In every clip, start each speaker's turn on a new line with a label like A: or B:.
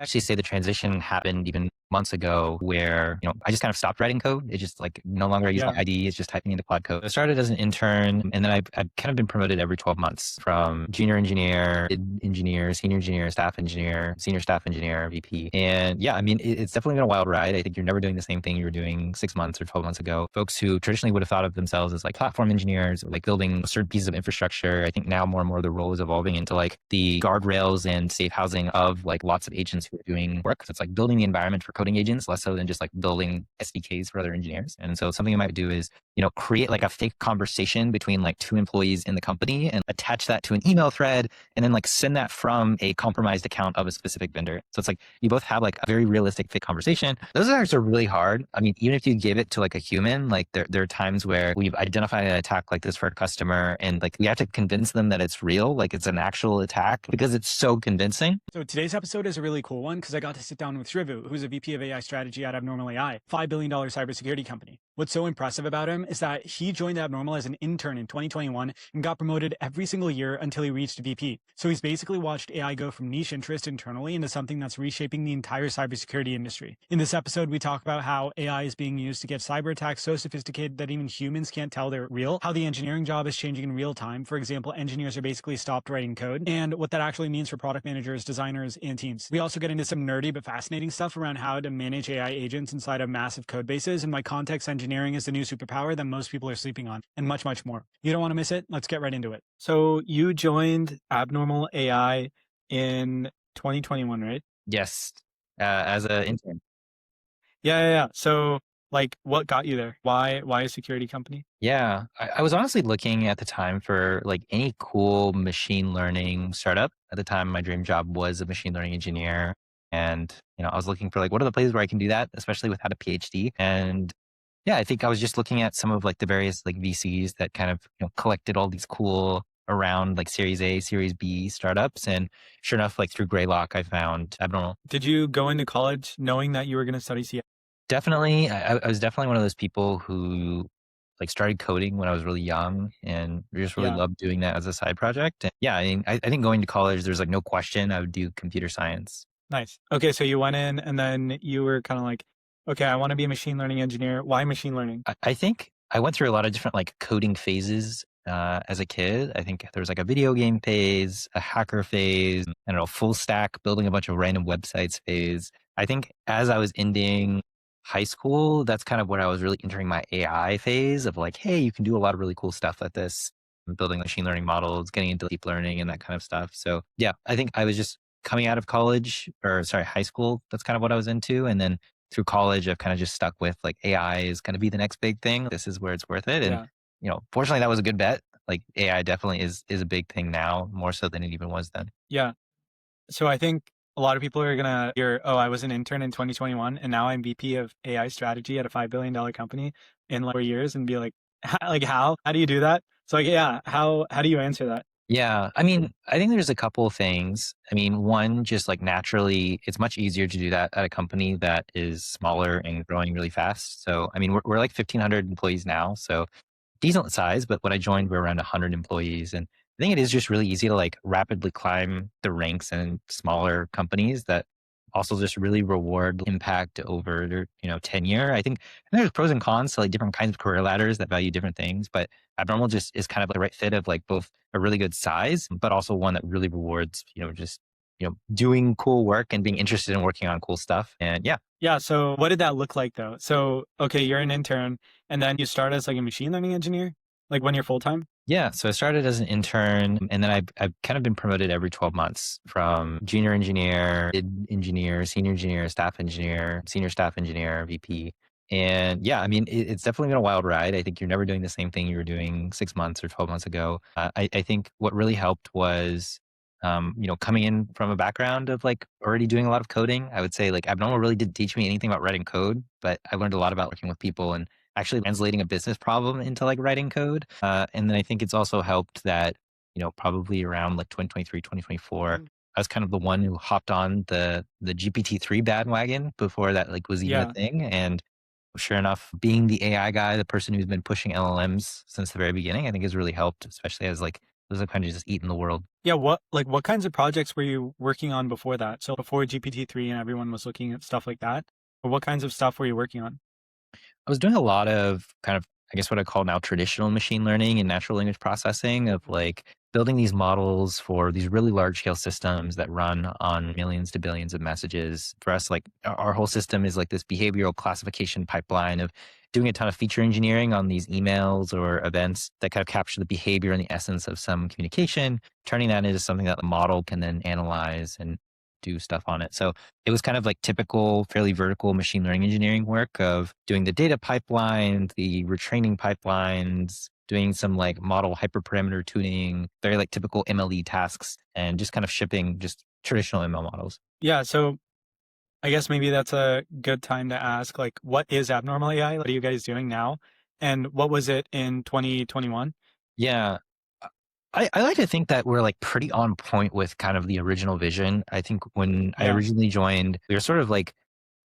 A: Actually say the transition happened even months ago where, I just kind of stopped writing code. It's just like no longer I use my
B: Yeah.
A: ID. It's just typing into Claude Code. I started as an intern and then I've kind of been promoted every 12 months from junior engineer, engineer, senior engineer, staff engineer, senior staff engineer, VP. And yeah, I mean, it's definitely been a wild ride. I think you're never doing the same thing you were doing 6 months or 12 months ago. Folks who traditionally would have thought of themselves as like platform engineers, like building certain pieces of infrastructure. I think now more and more the role is evolving into like the guardrails and safe housing of like lots of agents who are doing work. So it's like building the environment for coding agents, less so than just like building SDKs for other engineers. And so something you might do is, create like a fake conversation between like two employees in the company and attach that to an email thread and then like send that from a compromised account of a specific vendor. So it's like you both have like a very realistic fake conversation. Those are really hard. I mean, even if you give it to like a human, like there are times where we've identified an attack like this for a customer and like we have to convince them that it's real, like it's an actual attack because it's so convincing.
B: So today's episode is a really cool one because I got to sit down with Shrivu, who's a VP of AI strategy at Abnormal AI, $5 billion cybersecurity company. What's so impressive about him is that he joined Abnormal as an intern in 2021 and got promoted every single year until he reached VP. So he's basically watched AI go from niche interest internally into something that's reshaping the entire cybersecurity industry. In this episode, we talk about how AI is being used to get cyber attacks so sophisticated that even humans can't tell they're real, how the engineering job is changing in real time. For example, engineers are basically stopped writing code, and what that actually means for product managers, designers, and teams. We also get into some nerdy but fascinating stuff around how to manage AI agents inside of massive code bases and why context engineering is the new superpower that most people are sleeping on, and much, much more. You don't want to miss it. Let's get right into it. So you joined Abnormal AI in 2021, right?
A: Yes. As an intern.
B: Yeah. So like what got you there? Why a security company?
A: Yeah, I was honestly looking at the time for like any cool machine learning startup. At the time, my dream job was a machine learning engineer. And, I was looking for like, what are the places where I can do that, especially without a PhD? And yeah, I think I was just looking at some of like the various like VCs that kind of, collected all these cool around like Series A, Series B startups. And sure enough, like through Greylock, I found Abnormal.
B: Did you go into college knowing that you were going to study CI?
A: Definitely. I was definitely one of those people who like started coding when I was really young and just really
B: Yeah.
A: loved doing that as a side project. And yeah, I mean, I think going to college, there's like no question I would do computer science.
B: Nice. Okay, so you went in and then you were kind of like, okay, I want to be a machine learning engineer. Why machine learning?
A: I think I went through a lot of different like coding phases as a kid. I think there was like a video game phase, a hacker phase, I don't know, full stack, building a bunch of random websites phase. I think as I was ending high school, that's kind of when I was really entering my AI phase of like, hey, you can do a lot of really cool stuff like this, building machine learning models, getting into deep learning and that kind of stuff. So yeah, I think I was just coming out of college or sorry, high school. That's kind of what I was into. And then through college, I've kind of just stuck with like AI is going to be the next big thing. This is where it's worth it. And, fortunately that was a good bet. Like AI definitely is a big thing now, more so than it even was then.
B: Yeah. So I think a lot of people are going to hear, oh, I was an intern in 2021 and now I'm VP of AI strategy at a $5 billion company in like 4 years and be like, like how do you do that? So like, yeah, how do you answer that?
A: Yeah. I mean, I think there's a couple of things. I mean, one, just like naturally, it's much easier to do that at a company that is smaller and growing really fast. So, I mean, we're like 1,500 employees now. So decent size, but when I joined, we were around 100 employees. And I think it is just really easy to like rapidly climb the ranks in smaller companies that also just really reward impact over their, tenure. I think there's pros and cons to like different kinds of career ladders that value different things, but Abnormal just is kind of the right fit of like both a really good size, but also one that really rewards, just, doing cool work and being interested in working on cool stuff. And yeah.
B: Yeah. So what did that look like though? So, okay, you're an intern and then you start as like a machine learning engineer, like when you're full time?
A: Yeah, so I started as an intern, and then I've kind of been promoted every 12 months from junior engineer, engineer, senior engineer, staff engineer, senior staff engineer, VP. And yeah, I mean, it's definitely been a wild ride. I think you're never doing the same thing you were doing 6 months or 12 months ago. I think what really helped was, coming in from a background of like already doing a lot of coding. I would say like Abnormal really didn't teach me anything about writing code, but I learned a lot about working with people and actually translating a business problem into like writing code. And then I think it's also helped that, probably around like 2023, 2024, I was kind of the one who hopped on the GPT-3 bandwagon before that like was even a
B: Yeah.
A: thing. And sure enough, being the AI guy, the person who's been pushing LLMs since the very beginning, I think has really helped, especially as like those have kind of just eaten the world.
B: Yeah, what kinds of projects were you working on before that? So before GPT-3 and everyone was looking at stuff like that, or what kinds of stuff were you working on?
A: I was doing a lot of kind of, I guess, what I call now traditional machine learning and natural language processing of like building these models for these really large scale systems that run on millions to billions of messages. For us, like our whole system is like this behavioral classification pipeline of doing a ton of feature engineering on these emails or events that kind of capture the behavior and the essence of some communication, turning that into something that the model can then analyze and do stuff on it. So it was kind of like typical, fairly vertical machine learning engineering work of doing the data pipeline, the retraining pipelines, doing some like model hyperparameter tuning, very like typical MLE tasks, and just kind of shipping just traditional ML models.
B: Yeah, so I guess maybe that's a good time to ask, like, what is abnormal AI? What are you guys doing now? And what was it in 2021?
A: Yeah. I like to think that we're like pretty on point with kind of the original vision. I think when I
B: Yeah.
A: originally joined, we were sort of like,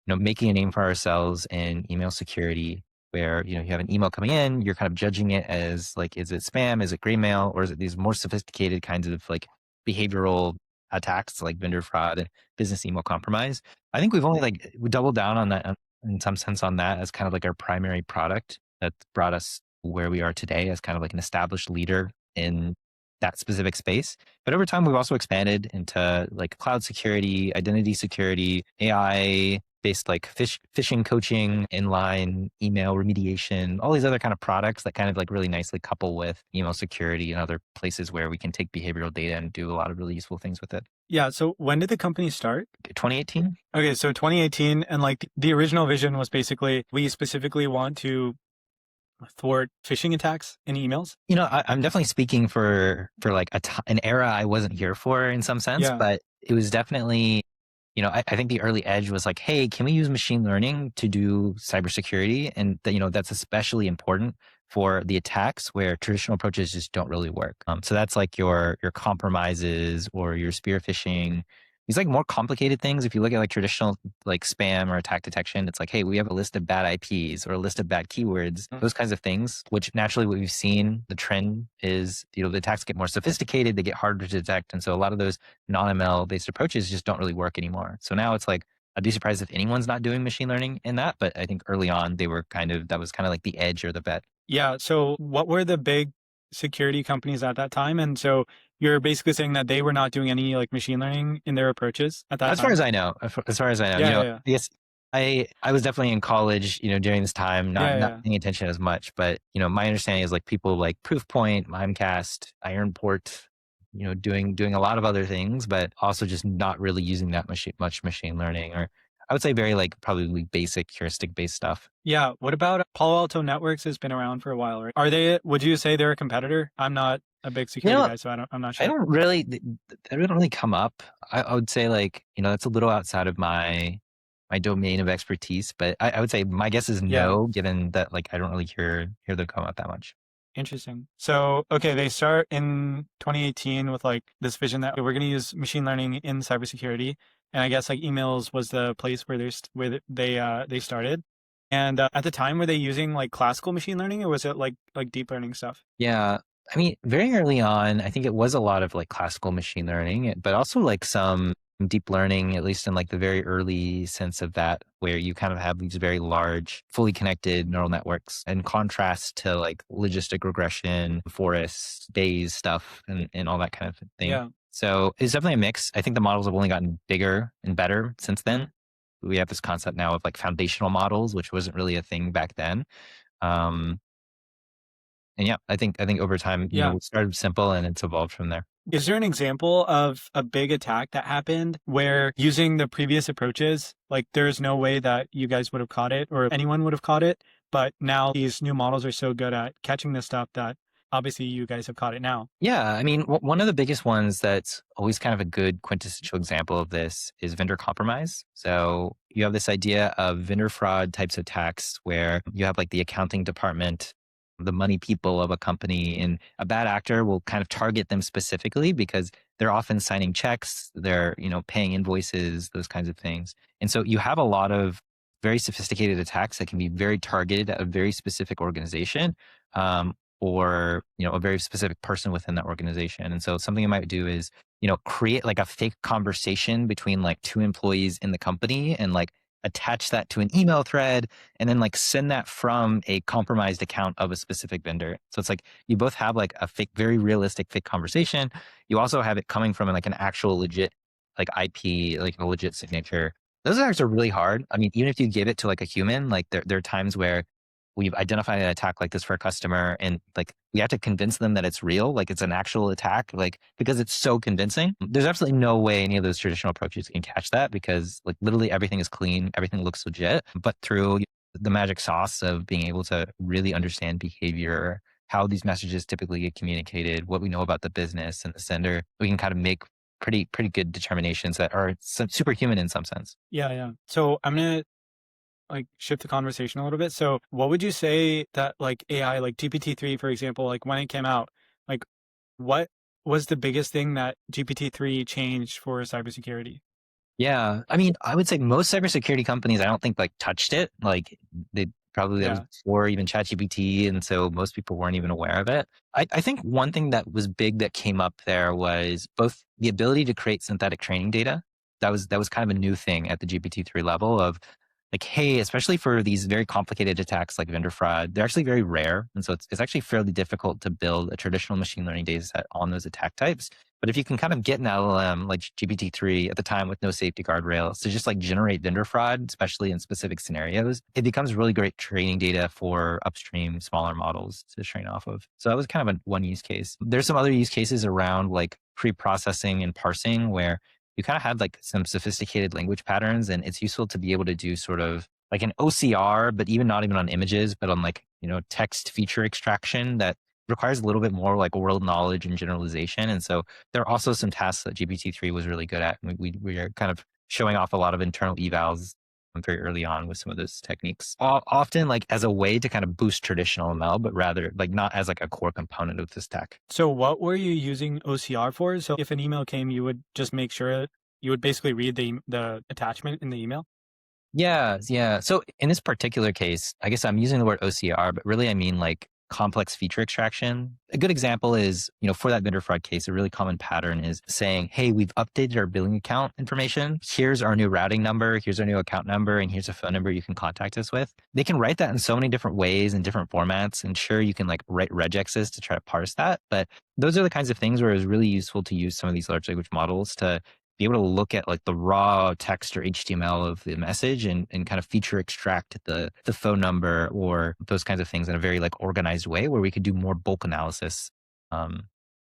A: making a name for ourselves in email security, where, you have an email coming in, you're kind of judging it as like, is it spam? Is it gray mail? Or is it these more sophisticated kinds of like behavioral attacks like vendor fraud and business email compromise? I think we've only like we doubled down on that in some sense on that as kind of like our primary product that brought us where we are today as kind of like an established leader in that specific space. But over time, we've also expanded into like cloud security, identity security, AI based like phishing coaching, inline email remediation, all these other kind of products that kind of like really nicely couple with email security and other places where we can take behavioral data and do a lot of really useful things with it.
B: Yeah, so when did the company start?
A: 2018.
B: Okay, so 2018, and like the original vision was basically we specifically want to thwart phishing attacks in emails.
A: I'm definitely speaking for like an era I wasn't here for in some sense,
B: Yeah.
A: but it was definitely, I think the early edge was like, hey, can we use machine learning to do cybersecurity? And that's especially important for the attacks where traditional approaches just don't really work. So that's like your compromises or your spear phishing. These like more complicated things. If you look at like traditional like spam or attack detection, it's like, hey, we have a list of bad IPs or a list of bad keywords, those kinds of things, which naturally what we've seen, the trend is, the attacks get more sophisticated, they get harder to detect. And so a lot of those non-ML based approaches just don't really work anymore. So now it's like, I'd be surprised if anyone's not doing machine learning in that, but I think early on that was kind of like the edge or the bet.
B: Yeah. So what were the big security companies at that time? And so you're basically saying that they were not doing any like machine learning in their approaches at that
A: As far
B: time?
A: as I know,
B: Yeah, yeah,
A: I guess I was definitely in college, during this time,
B: yeah,
A: not
B: yeah.
A: paying attention as much, but my understanding is like people like Proofpoint, Mimecast, Ironport, doing a lot of other things, but also just not really using that much machine learning, or I would say very like probably basic heuristic based stuff.
B: Yeah. What about Palo Alto Networks has been around for a while, right? Would you say they're a competitor? I'm not a big
A: You
B: security
A: know,
B: guy, so I'm not
A: I
B: sure.
A: don't really, that doesn't really come up. I would say like, that's a little outside of my domain of expertise, but I would say my guess is
B: Yeah.
A: no, given that like I don't really hear them come up that much.
B: Interesting. So, okay, they start in 2018 with like this vision that we're going to use machine learning in cybersecurity, and I guess like emails was the place where they started. And at the time, were they using like classical machine learning, or was it like deep learning stuff?
A: Yeah. I mean, very early on, I think it was a lot of like classical machine learning, but also like some deep learning, at least in like the very early sense of that, where you kind of have these very large, fully connected neural networks in contrast to like logistic regression, forests, days stuff, and all that kind of thing.
B: Yeah.
A: So it's definitely a mix. I think the models have only gotten bigger and better since
B: Mhm.
A: then. We have this concept now of like foundational models, which wasn't really a thing back then. Um, and yeah, I think over time,
B: Yeah.
A: it started simple and it's evolved from there.
B: Is there an example of a big attack that happened where using the previous approaches, like there's no way that you guys would have caught it or anyone would have caught it, but now these new models are so good at catching this stuff that obviously you guys have caught it now?
A: Yeah, I mean, one of the biggest ones that's always kind of a good quintessential example of this is vendor compromise. So you have this idea of vendor fraud types of attacks where you have like the accounting department, the money people of a company, and a bad actor will kind of target them specifically because they're often signing checks, they're, paying invoices, those kinds of things. And so you have a lot of very sophisticated attacks that can be very targeted at a very specific organization. or, a very specific person within that organization. And so something you might do is, create like a fake conversation between like two employees in the company and like attach that to an email thread and then like send that from a compromised account of a specific vendor. So it's like you both have like a fake, very realistic fake conversation. You also have it coming from like an actual legit like IP, like a legit signature. Those attacks are really hard. I mean, even if you give it to like a human, like there are times where we've identified an attack like this for a customer and like we have to convince them that it's real, like it's an actual attack, like because it's so convincing. There's absolutely no way any of those traditional approaches can catch that because like literally everything is clean, everything looks legit. But through the magic sauce of being able to really understand behavior, how these messages typically get communicated, what we know about the business and the sender, we can kind of make pretty good determinations that are superhuman in some sense.
B: Yeah. So I'm gonna like shift the conversation a little bit. So what would you say that like AI, like GPT-3, for example, like when it came out, like what was the biggest thing that GPT-3 changed for cybersecurity?
A: Yeah. I mean, I would say most cybersecurity companies, I don't think like touched it. Like they probably, that was
B: Yeah.
A: before even ChatGPT. And so most people weren't even aware of it. I think one thing that was big that came up there was both the ability to create synthetic training data. That was kind of a new thing at the GPT-3 level of like, hey, especially for these very complicated attacks like vendor fraud, they're actually very rare. And so it's actually fairly difficult to build a traditional machine learning data set on those attack types. But if you can kind of get an LLM like GPT-3 at the time with no safety guardrails to just like generate vendor fraud, especially in specific scenarios, it becomes really great training data for upstream smaller models to train off of. So that was kind of one use case. There's some other use cases around like pre-processing and parsing where you kind of have like some sophisticated language patterns and it's useful to be able to do sort of like an OCR, but even not even on images, but on like, text feature extraction that requires a little bit more like world knowledge and generalization. And so there are also some tasks that GPT-3 was really good at. And we are kind of showing off a lot of internal evals very early on with some of those techniques, often like as a way to kind of boost traditional ML, but rather like not as like a core component of this tech.
B: So what were you using OCR for? So if an email came, you would just make sure you would basically read the attachment in the email?
A: Yeah. So in this particular case, I guess I'm using the word OCR, but really I mean like complex feature extraction. A good example is, for that vendor fraud case, a really common pattern is saying, hey, we've updated our billing account information. Here's our new routing number. Here's our new account number. And here's a phone number you can contact us with. They can write that in so many different ways and different formats. And sure, you can like write regexes to try to parse that. But those are the kinds of things where it's really useful to use some of these large language models to be able to look at like the raw text or HTML of the message and kind of feature extract the phone number or those kinds of things in a very like organized way where we could do more bulk analysis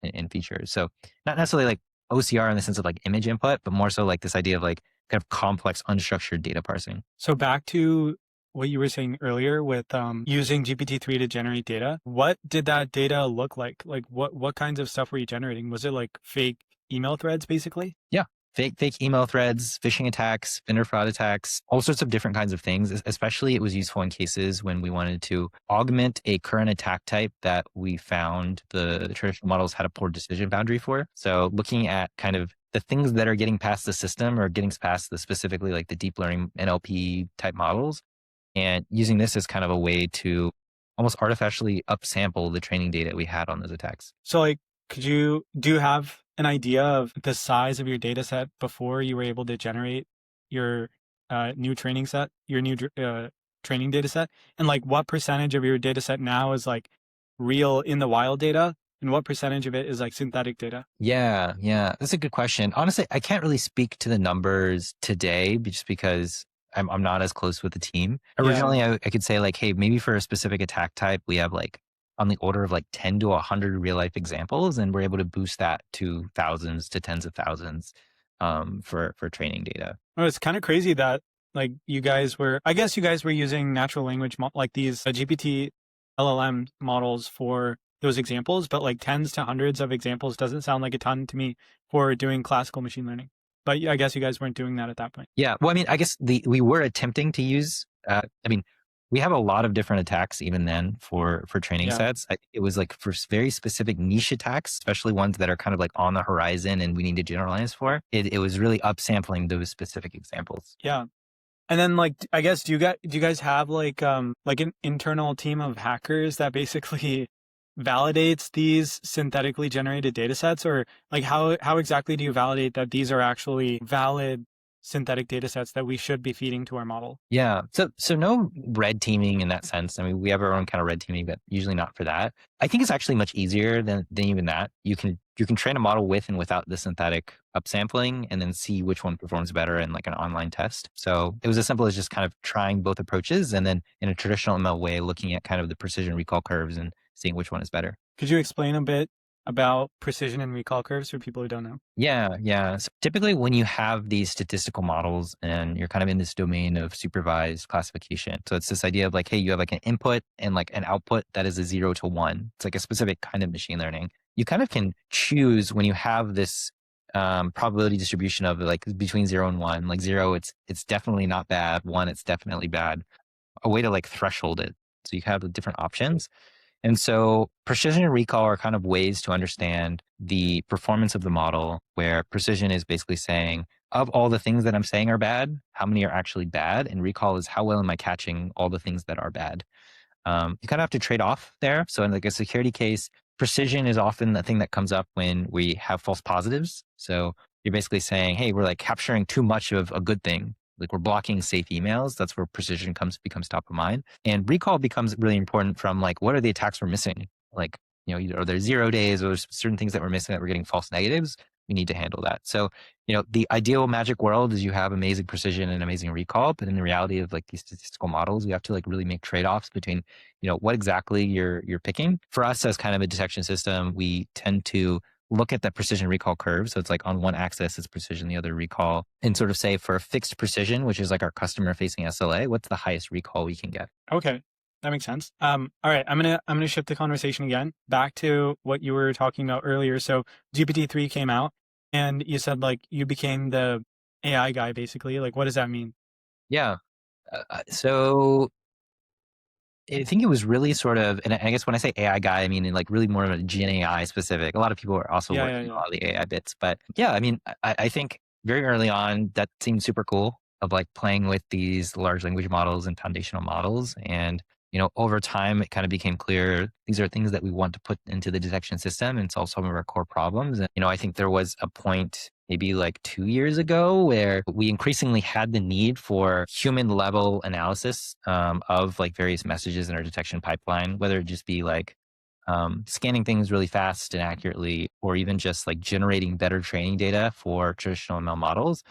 A: in features. So not necessarily like OCR in the sense of like image input, but more so like this idea of like kind of complex unstructured data parsing.
B: So back to what you were saying earlier with using GPT-3 to generate data, what did that data look like? Like what kinds of stuff were you generating? Was it like fake email threads basically?
A: Yeah. Fake email threads, phishing attacks, vendor fraud attacks, all sorts of different kinds of things. Especially it was useful in cases when we wanted to augment a current attack type that we found the traditional models had a poor decision boundary for. So looking at kind of the things that are getting past the system or getting past the specifically like the deep learning NLP type models and using this as kind of a way to almost artificially upsample the training data we had on those attacks.
B: So like, do you have an idea of the size of your data set before you were able to generate your new training set, your new training data set? And like what percentage of your data set now is like real in the wild data and what percentage of it is like synthetic data?
A: Yeah. That's a good question. Honestly, I can't really speak to the numbers today just because I'm not as close with the team. Originally, I could say like, hey, maybe for a specific attack type, we have like on the order of like 10 to 100 real life examples, and we're able to boost that to thousands to tens of thousands for training data.
B: Oh, it's kind of crazy that like I guess you guys were using natural language like these GPT LLM models for those examples, but like tens to hundreds of examples doesn't sound like a ton to me for doing classical machine learning. But I guess you guys weren't doing that at that point.
A: Yeah. Well, I mean, I guess we were attempting to use, we have a lot of different attacks even then for training sets. It was like for very specific niche attacks, especially ones that are kind of like on the horizon and we need to generalize for. It was really upsampling those specific examples.
B: Yeah. And then like, I guess, do you guys have like an internal team of hackers that basically validates these synthetically generated data sets, or like how exactly do you validate that these are actually valid synthetic data sets that we should be feeding to our model?
A: Yeah. So no red teaming in that sense. I mean, we have our own kind of red teaming, but usually not for that. I think it's actually much easier than even that. You can train a model with and without the synthetic upsampling and then see which one performs better in like an online test. So it was as simple as just kind of trying both approaches and then in a traditional ML way, looking at kind of the precision recall curves and seeing which one is better.
B: Could you explain a bit about precision and recall curves for people who don't know?
A: Yeah. So typically, when you have these statistical models and you're kind of in this domain of supervised classification, so it's this idea of like, hey, you have like an input and like an output that is a 0 to 1. It's like a specific kind of machine learning. You kind of can choose when you have this probability distribution of like between 0 and 1. Like 0, it's definitely not bad. 1, it's definitely bad. A way to like threshold it. So you have the different options. And so precision and recall are kind of ways to understand the performance of the model, where precision is basically saying, of all the things that I'm saying are bad, how many are actually bad? And recall is how well am I catching all the things that are bad? You kind of have to trade off there. So in like a security case, precision is often the thing that comes up when we have false positives. So you're basically saying, hey, we're like capturing too much of a good thing. Like we're blocking safe emails. That's where precision becomes top of mind. And recall becomes really important from like, what are the attacks we're missing? Like, are there 0 days or certain things that we're missing that we're getting false negatives? We need to handle that. So, the ideal magic world is you have amazing precision and amazing recall, but in the reality of like these statistical models, you have to like really make trade-offs between, what exactly you're picking. For us as kind of a detection system, we tend to look at that precision recall curve. So it's like on one axis is precision, the other recall, and sort of say for a fixed precision, which is like our customer facing SLA, what's the highest recall we can get?
B: Okay. That makes sense. All right, I'm gonna shift the conversation again back to what you were talking about earlier. So GPT-3 came out, and you said like you became the AI guy, basically. Like, what does that mean?
A: Yeah. So I think it was really sort of, and I guess when I say AI guy, I mean in like really more of a Gen AI specific. A lot of people are also
B: Yeah, yeah,
A: working on
B: yeah.
A: all the AI bits, but yeah, I mean, I think very early on that seemed super cool of like playing with these large language models and foundational models. And, over time, it kind of became clear these are things that we want to put into the detection system and solve some of our core problems. And, I think there was a point maybe like 2 years ago where we increasingly had the need for human level analysis of like various messages in our detection pipeline, whether it just be like scanning things really fast and accurately, or even just like generating better training data for traditional ML models.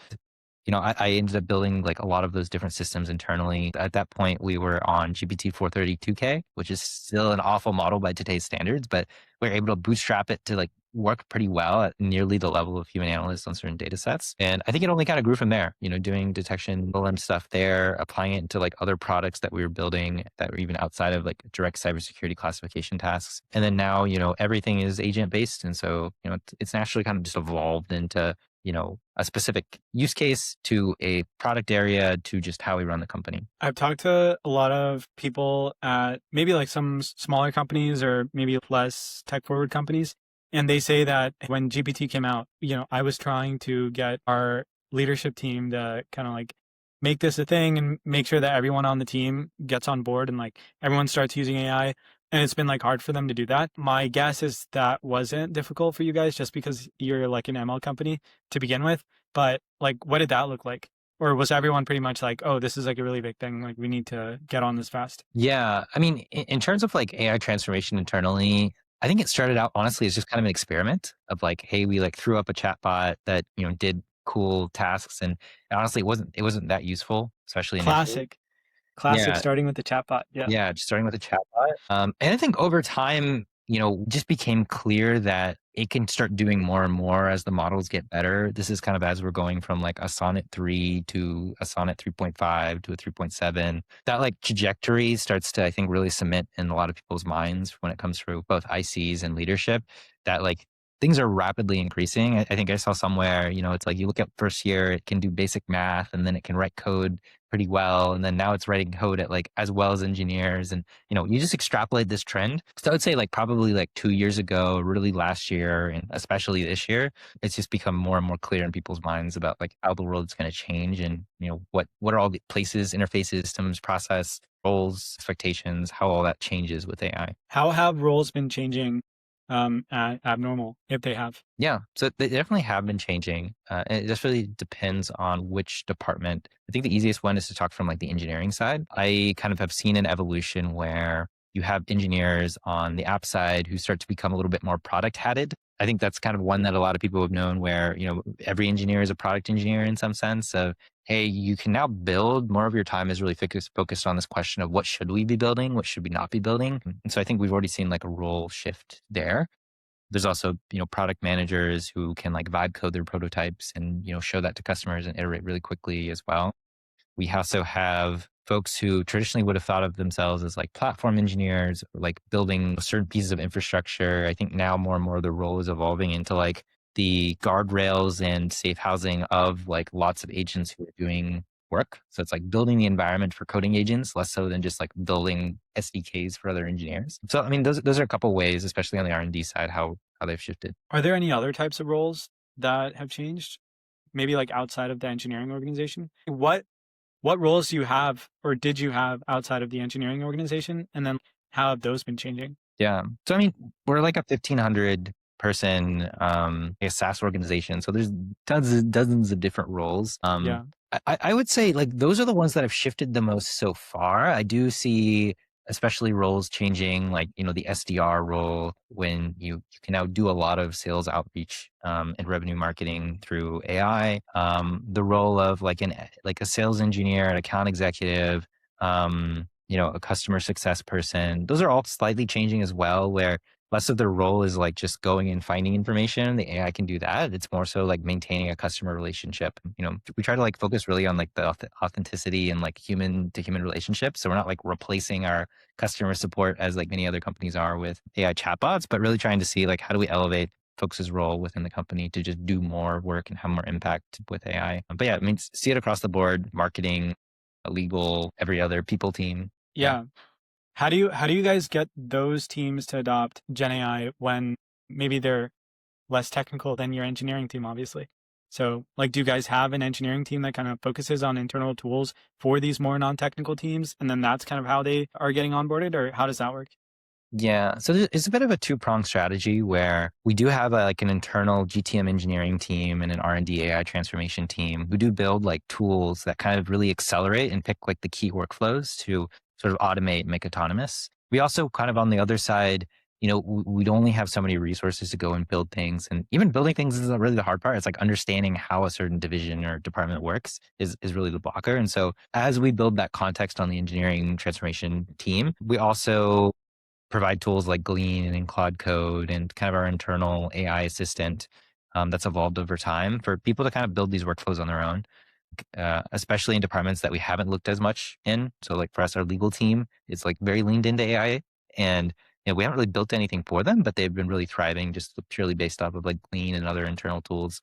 A: I ended up building like a lot of those different systems internally. At that point, we were on GPT 432K, which is still an awful model by today's standards, but we are able to bootstrap it to like work pretty well at nearly the level of human analysts on certain data sets. And I think it only kind of grew from there, doing detection LLM stuff there, applying it into like other products that we were building that were even outside of like direct cybersecurity classification tasks. And then now, everything is agent based. And so, it's naturally kind of just evolved into a specific use case to a product area to just how we run the company.
B: I've talked to a lot of people at maybe like some smaller companies or maybe less tech forward companies. And they say that when GPT came out, I was trying to get our leadership team to kind of like make this a thing and make sure that everyone on the team gets on board and like everyone starts using AI. And it's been like hard for them to do that. My guess is that wasn't difficult for you guys just because you're like an ML company to begin with. But like, what did that look like? Or was everyone pretty much like, oh, this is like a really big thing. Like we need to get on this fast?
A: Yeah. I mean, in terms of like AI transformation internally, I think it started out honestly as just kind of an experiment of like, hey, we like threw up a chatbot that, did cool tasks. And honestly, it wasn't that useful, especially initially.
B: Classic. Classic
A: Yeah.
B: starting with the chatbot. Yeah.
A: Yeah, just starting with a chatbot. And I think over time, just became clear that it can start doing more and more as the models get better. This is kind of as we're going from like a Sonnet 3 to a Sonnet 3.5 to a 3.7. That like trajectory starts to, I think, really cement in a lot of people's minds when it comes through both ICs and leadership that like things are rapidly increasing. I think I saw somewhere, it's like you look at first year, it can do basic math and then it can write code pretty well. And then now it's writing code at like as well as engineers. And, you just extrapolate this trend. So I would say like probably like 2 years ago, really last year, and especially this year, it's just become more and more clear in people's minds about like how the world is going to change and, what are all the places, interfaces, systems, process roles, expectations, how all that changes with AI.
B: How have roles been changing at Abnormal, if they have?
A: Yeah, so they definitely have been changing. And it just really depends on which department. I think the easiest one is to talk from like the engineering side. I kind of have seen an evolution where you have engineers on the app side who start to become a little bit more product hatted. I think that's kind of one that a lot of people have known where, every engineer is a product engineer in some sense of, hey, you can now build. More of your time is really focused on this question of what should we be building? What should we not be building? And so I think we've already seen like a role shift there. There's also, product managers who can like vibe code their prototypes and, show that to customers and iterate really quickly as well. We also have folks who traditionally would have thought of themselves as like platform engineers, or like building certain pieces of infrastructure. I think now more and more the role is evolving into like the guardrails and safe housing of like lots of agents who are doing work. So it's like building the environment for coding agents, less so than just like building SDKs for other engineers. So I mean, those are a couple ways, especially on the R&D side, how they've shifted.
B: Are there any other types of roles that have changed? Maybe like outside of the engineering organization? What roles do you have or did you have outside of the engineering organization? And then how have those been changing?
A: Yeah. So, I mean, we're like a 1,500 person a SaaS organization. So there's dozens of different roles.
B: Yeah.
A: I would say like those are the ones that have shifted the most so far. I do see especially roles changing, like, the SDR role when you can now do a lot of sales outreach and revenue marketing through AI. The role of like a sales engineer, an account executive, a customer success person. Those are all slightly changing as well, where less of their role is like just going and finding information. The AI can do that. It's more so like maintaining a customer relationship. We try to like focus really on like the authenticity and like human to human relationships. So we're not like replacing our customer support as like many other companies are with AI chatbots, but really trying to see like how do we elevate folks' role within the company to just do more work and have more impact with AI. But yeah, I mean, see it across the board, marketing, legal, every other people team.
B: Yeah. How do you guys get those teams to adopt Gen AI when maybe they're less technical than your engineering team, obviously? So like, do you guys have an engineering team that kind of focuses on internal tools for these more non-technical teams? And then that's kind of how they are getting onboarded, or how does that work?
A: Yeah. So it's a bit of a two-pronged strategy where we do have like an internal GTM engineering team and an R&D AI transformation team who do build like tools that kind of really accelerate and pick like the key workflows to sort of automate, make autonomous. We also kind of on the other side, we'd only have so many resources to go and build things. And even building things isn't really the hard part. It's like understanding how a certain division or department works is really the blocker. And so as we build that context on the engineering transformation team, we also provide tools like Glean and Claude Code and kind of our internal AI assistant that's evolved over time for people to kind of build these workflows on their own, especially in departments that we haven't looked as much in. So like for us, our legal team is like very leaned into AI, and we haven't really built anything for them, but they've been really thriving just purely based off of like Glean and other internal tools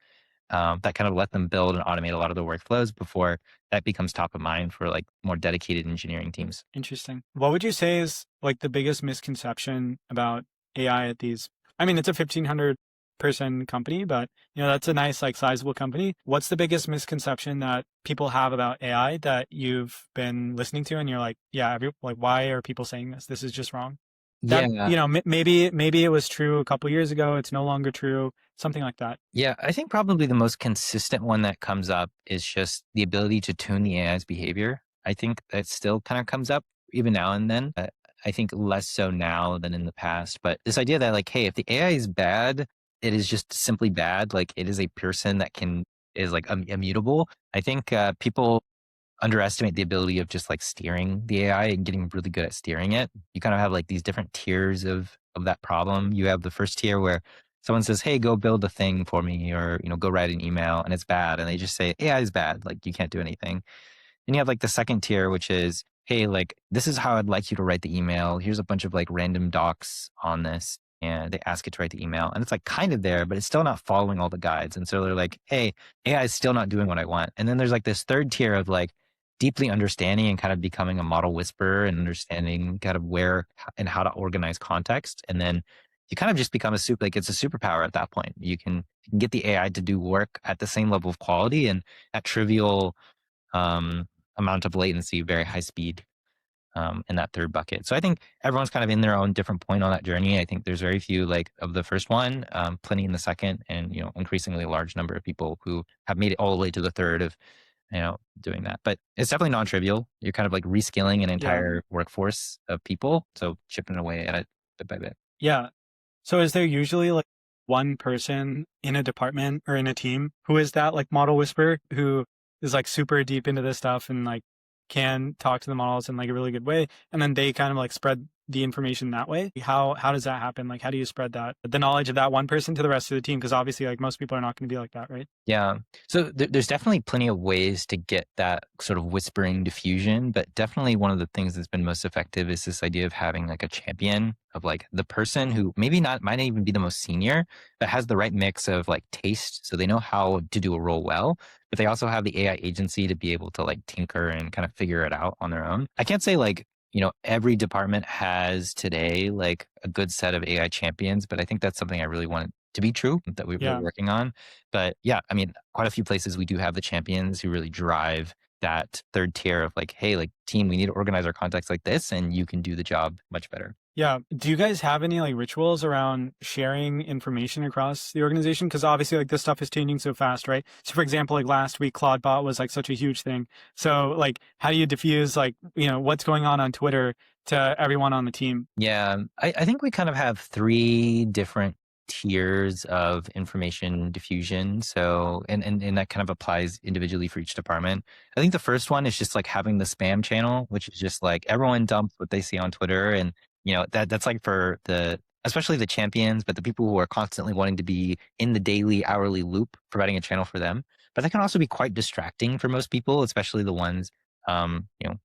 A: that kind of let them build and automate a lot of the workflows before that becomes top of mind for like more dedicated engineering teams.
B: Interesting. What would you say is like the biggest misconception about AI at these? I mean, it's a 1,500 person company, but that's a nice, like, sizable company. What's the biggest misconception that people have about AI that you've been listening to and you're like, yeah, like, why are people saying this? This is just wrong. That,
A: Yeah.
B: Maybe it was true a couple years ago. It's no longer true. Something like that.
A: Yeah, I think probably the most consistent one that comes up is just the ability to tune the AI's behavior. I think that still kind of comes up even now and then. I think less so now than in the past. But this idea that like, hey, if the AI is bad, it is just simply bad. Like it is a person that is like immutable. I think people underestimate the ability of just like steering the AI and getting really good at steering it. You kind of have like these different tiers of that problem. You have the first tier where someone says, "Hey, go build a thing for me," or go write an email, and it's bad, and they just say AI is bad, like you can't do anything. Then you have like the second tier, which is, "Hey, like this is how I'd like you to write the email. Here's a bunch of like random docs on this." And they ask it to write the email, and it's like kind of there, but it's still not following all the guides. And so they're like, "Hey, AI is still not doing what I want." And then there's like this third tier of like deeply understanding and kind of becoming a model whisperer and understanding kind of where and how to organize context. And then you kind of just become like it's a superpower at that point. You can get the AI to do work at the same level of quality and at trivial amount of latency, very high speed. in that third bucket. So I think everyone's kind of in their own different point on that journey. I think there's very few like of the first one, plenty in the second, and increasingly a large number of people who have made it all the way to the third of doing that. But it's definitely non-trivial. You're kind of like reskilling an
B: Yeah.
A: entire workforce of people, so chipping away at it bit by bit.
B: Yeah. So is there usually like one person in a department or in a team who is that like model whisperer who is like super deep into this stuff and like can talk to the models in like a really good way, and then they kind of like spread the information that way? How does that happen? Like, how do you spread that, the knowledge of that one person to the rest of the team? Because obviously like most people are not going to be like that, right?
A: Yeah. So there's definitely plenty of ways to get that sort of whispering diffusion, but definitely one of the things that's been most effective is this idea of having like a champion of like the person who maybe not might not even be the most senior, but has the right mix of like taste. So they know how to do a role well, but they also have the AI agency to be able to like tinker and kind of figure it out on their own. I can't say like, every department has today like a good set of AI champions, but I think that's something I really want to be true that we're
B: Yeah.
A: working on. But yeah, I mean, quite a few places we do have the champions who really drive that third tier of like, hey, like team, we need to organize our context like this, and you can do the job much better.
B: Yeah. Do you guys have any like rituals around sharing information across the organization? Because obviously like this stuff is changing so fast, right? So for example, like last week, Claude bot was like such a huge thing. So like, how do you diffuse like, what's going on Twitter to everyone on the team?
A: Yeah, I think we kind of have three different tiers of information diffusion. So, and that kind of applies individually for each department. I think the first one is just like having the spam channel, which is just like everyone dumps what they see on Twitter. And, that's like for especially the champions, but the people who are constantly wanting to be in the daily, hourly loop, providing a channel for them. But that can also be quite distracting for most people, especially the ones, have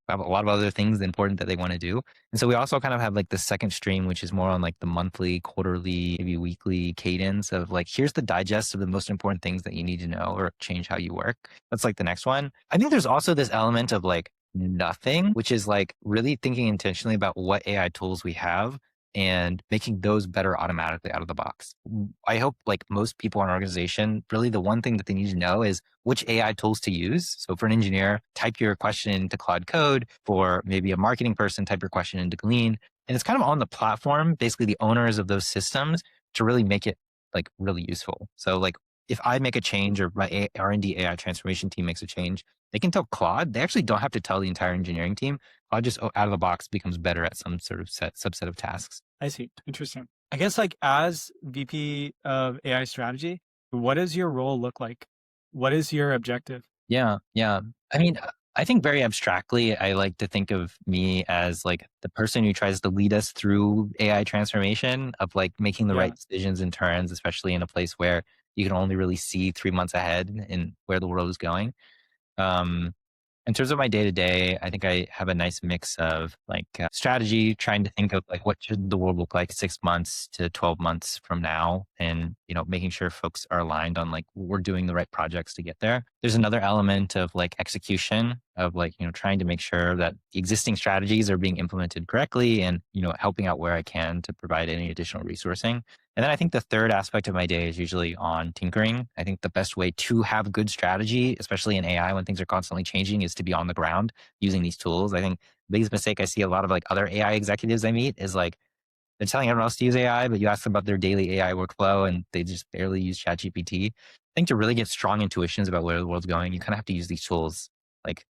A: a lot of other things important that they want to do. And so we also kind of have like the second stream, which is more on like the monthly, quarterly, maybe weekly cadence of like, here's the digest of the most important things that you need to know or change how you work. That's like the next one. I think there's also this element of like nothing, which is like really thinking intentionally about what AI tools we have and making those better automatically out of the box. I hope like most people in our organization, really the one thing that they need to know is which AI tools to use. So for an engineer, type your question into Claude Code. For maybe a marketing person, type your question into Glean. And it's kind of on the platform, basically the owners of those systems, to really make it like really useful. So like if I make a change or my R&D AI transformation team makes a change, they can tell Claude. They actually don't have to tell the entire engineering team. Claude just out of the box becomes better at some sort of subset of tasks.
B: I see. Interesting. I guess like as VP of AI strategy, what does your role look like? What is your objective?
A: Yeah. I mean, I think very abstractly, I like to think of me as like the person who tries to lead us through AI transformation of like making the
B: Yeah.
A: right decisions and turns, especially in a place where you can only really see 3 months ahead in where the world is going. Um, in terms of my day to day, I think I have a nice mix of like strategy, trying to think of like what should the world look like 6 months to 12 months from now, and making sure folks are aligned on like we're doing the right projects to get there. There's another element of like execution of like trying to make sure that the existing strategies are being implemented correctly, and helping out where I can to provide any additional resourcing. And then I think the third aspect of my day is usually on tinkering. I think the best way to have good strategy, especially in AI when things are constantly changing, is to be on the ground using these tools. I think the biggest mistake I see a lot of like other AI executives I meet is like they're telling everyone else to use AI, but you ask them about their daily AI workflow and they just barely use ChatGPT. I think to really get strong intuitions about where the world's going, you kind of have to use these tools like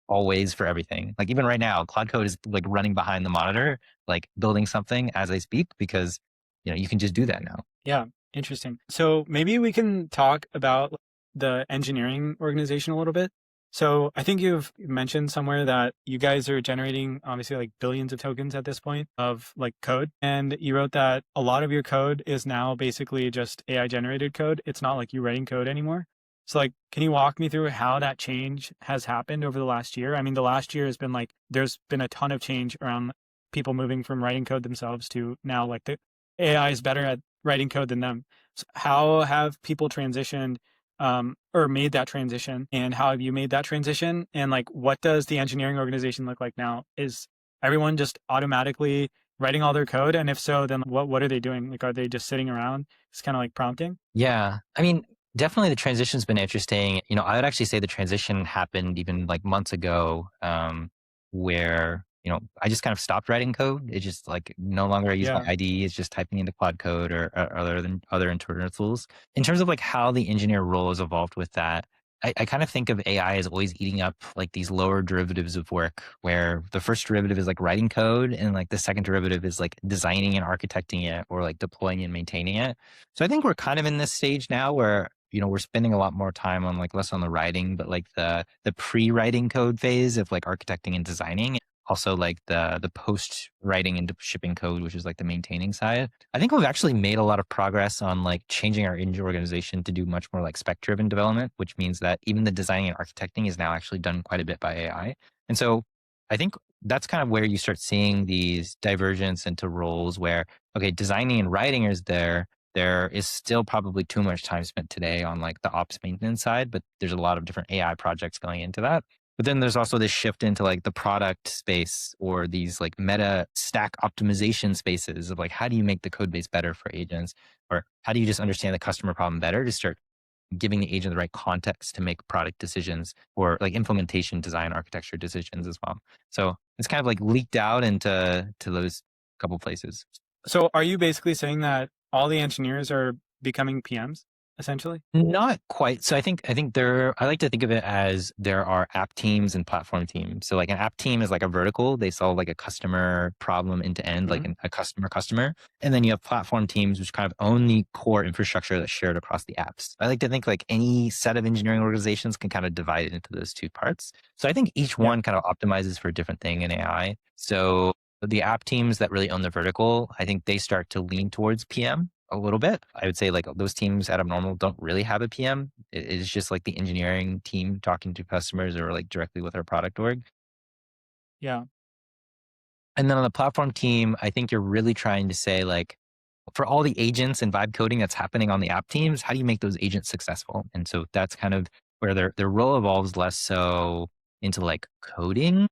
A: always for everything. Like even right now, Claude Code is like running behind the monitor, like building something as I speak, because you can just do that now.
B: Yeah. Interesting. So maybe we can talk about the engineering organization a little bit. So I think you've mentioned somewhere that you guys are generating obviously like billions of tokens at this point of like code. And you wrote that a lot of your code is now basically just AI generated code. It's not like you writing code anymore. So like, can you walk me through how that change has happened over the last year? I mean, the last year has been like, there's been a ton of change around people moving from writing code themselves to now like the AI is better at writing code than them. So how have people transitioned or made that transition, and how have you made that transition? And like, what does the engineering organization look like now? Is everyone just automatically writing all their code? And if so, then what are they doing? Like, are they just sitting around? It's kind of like prompting.
A: Yeah. I mean, definitely the transition's been interesting. I would actually say the transition happened even like months ago, where, I just kind of stopped writing code. It's just like no longer I use my
B: Yeah.
A: IDE. It's just typing into Claude Code or other internal tools. In terms of like how the engineer role has evolved with that, I kind of think of AI as always eating up like these lower derivatives of work, where the first derivative is like writing code, and like the second derivative is like designing and architecting it, or like deploying and maintaining it. So I think we're kind of in this stage now where we're spending a lot more time on like less on the writing, but like the pre-writing code phase of like architecting and designing. Also like the post writing and shipping code, which is like the maintaining side. I think we've actually made a lot of progress on like changing our engine organization to do much more like spec-driven development, which means that even the designing and architecting is now actually done quite a bit by AI. And so I think that's kind of where you start seeing these divergence into roles where, okay, designing and writing is there is still probably too much time spent today on like the ops maintenance side, but there's a lot of different AI projects going into that. But then there's also this shift into like the product space, or these like meta stack optimization spaces of like, how do you make the code base better for agents? Or how do you just understand the customer problem better to start giving the agent the right context to make product decisions, or like implementation, design, architecture decisions as well. So it's kind of like leaked out to those couple places.
B: So are you basically saying that all the engineers are becoming PMs essentially?
A: Not quite. So I like to think of it as there are app teams and platform teams. So like an app team is like a vertical. They solve like a customer problem end to end, like a customer. And then you have platform teams, which kind of own the core infrastructure that's shared across the apps. I like to think like any set of engineering organizations can kind of divide it into those two parts. So I think each one kind of optimizes for a different thing in AI. So the app teams that really own the vertical, I think they start to lean towards PM a little bit. I would say like those teams at Abnormal don't really have a PM. It's just like the engineering team talking to customers or like directly with our product org.
B: Yeah.
A: And then on the platform team, I think you're really trying to say like, for all the agents and vibe coding that's happening on the app teams, how do you make those agents successful? And so that's kind of where their role evolves less so into like coding,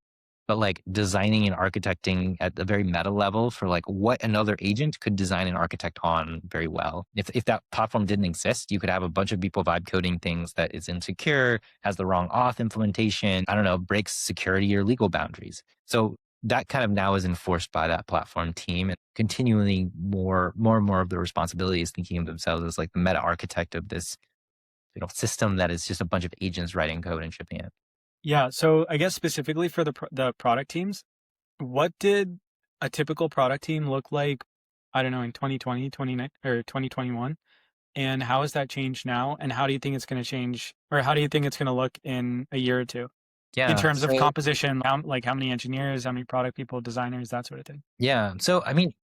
A: but like designing and architecting at the very meta level for like what another agent could design and architect on very well. If that platform didn't exist, you could have a bunch of people vibe coding things that is insecure, has the wrong auth implementation, I don't know, breaks security or legal boundaries. So that kind of now is enforced by that platform team, and continually more and more of the responsibility is thinking of themselves as like the meta architect of this system that is just a bunch of agents writing code and shipping it.
B: Yeah. So I guess specifically for the product teams, what did a typical product team look like, I don't know, in 2020, 29 or 2021? And how has that changed now? And how do you think it's going to change, or how do you think it's going to look in a year or two?
A: Yeah.
B: In terms of
A: So,
B: composition, how many engineers, how many product people, designers, that sort of thing.
A: yeah. So, I mean,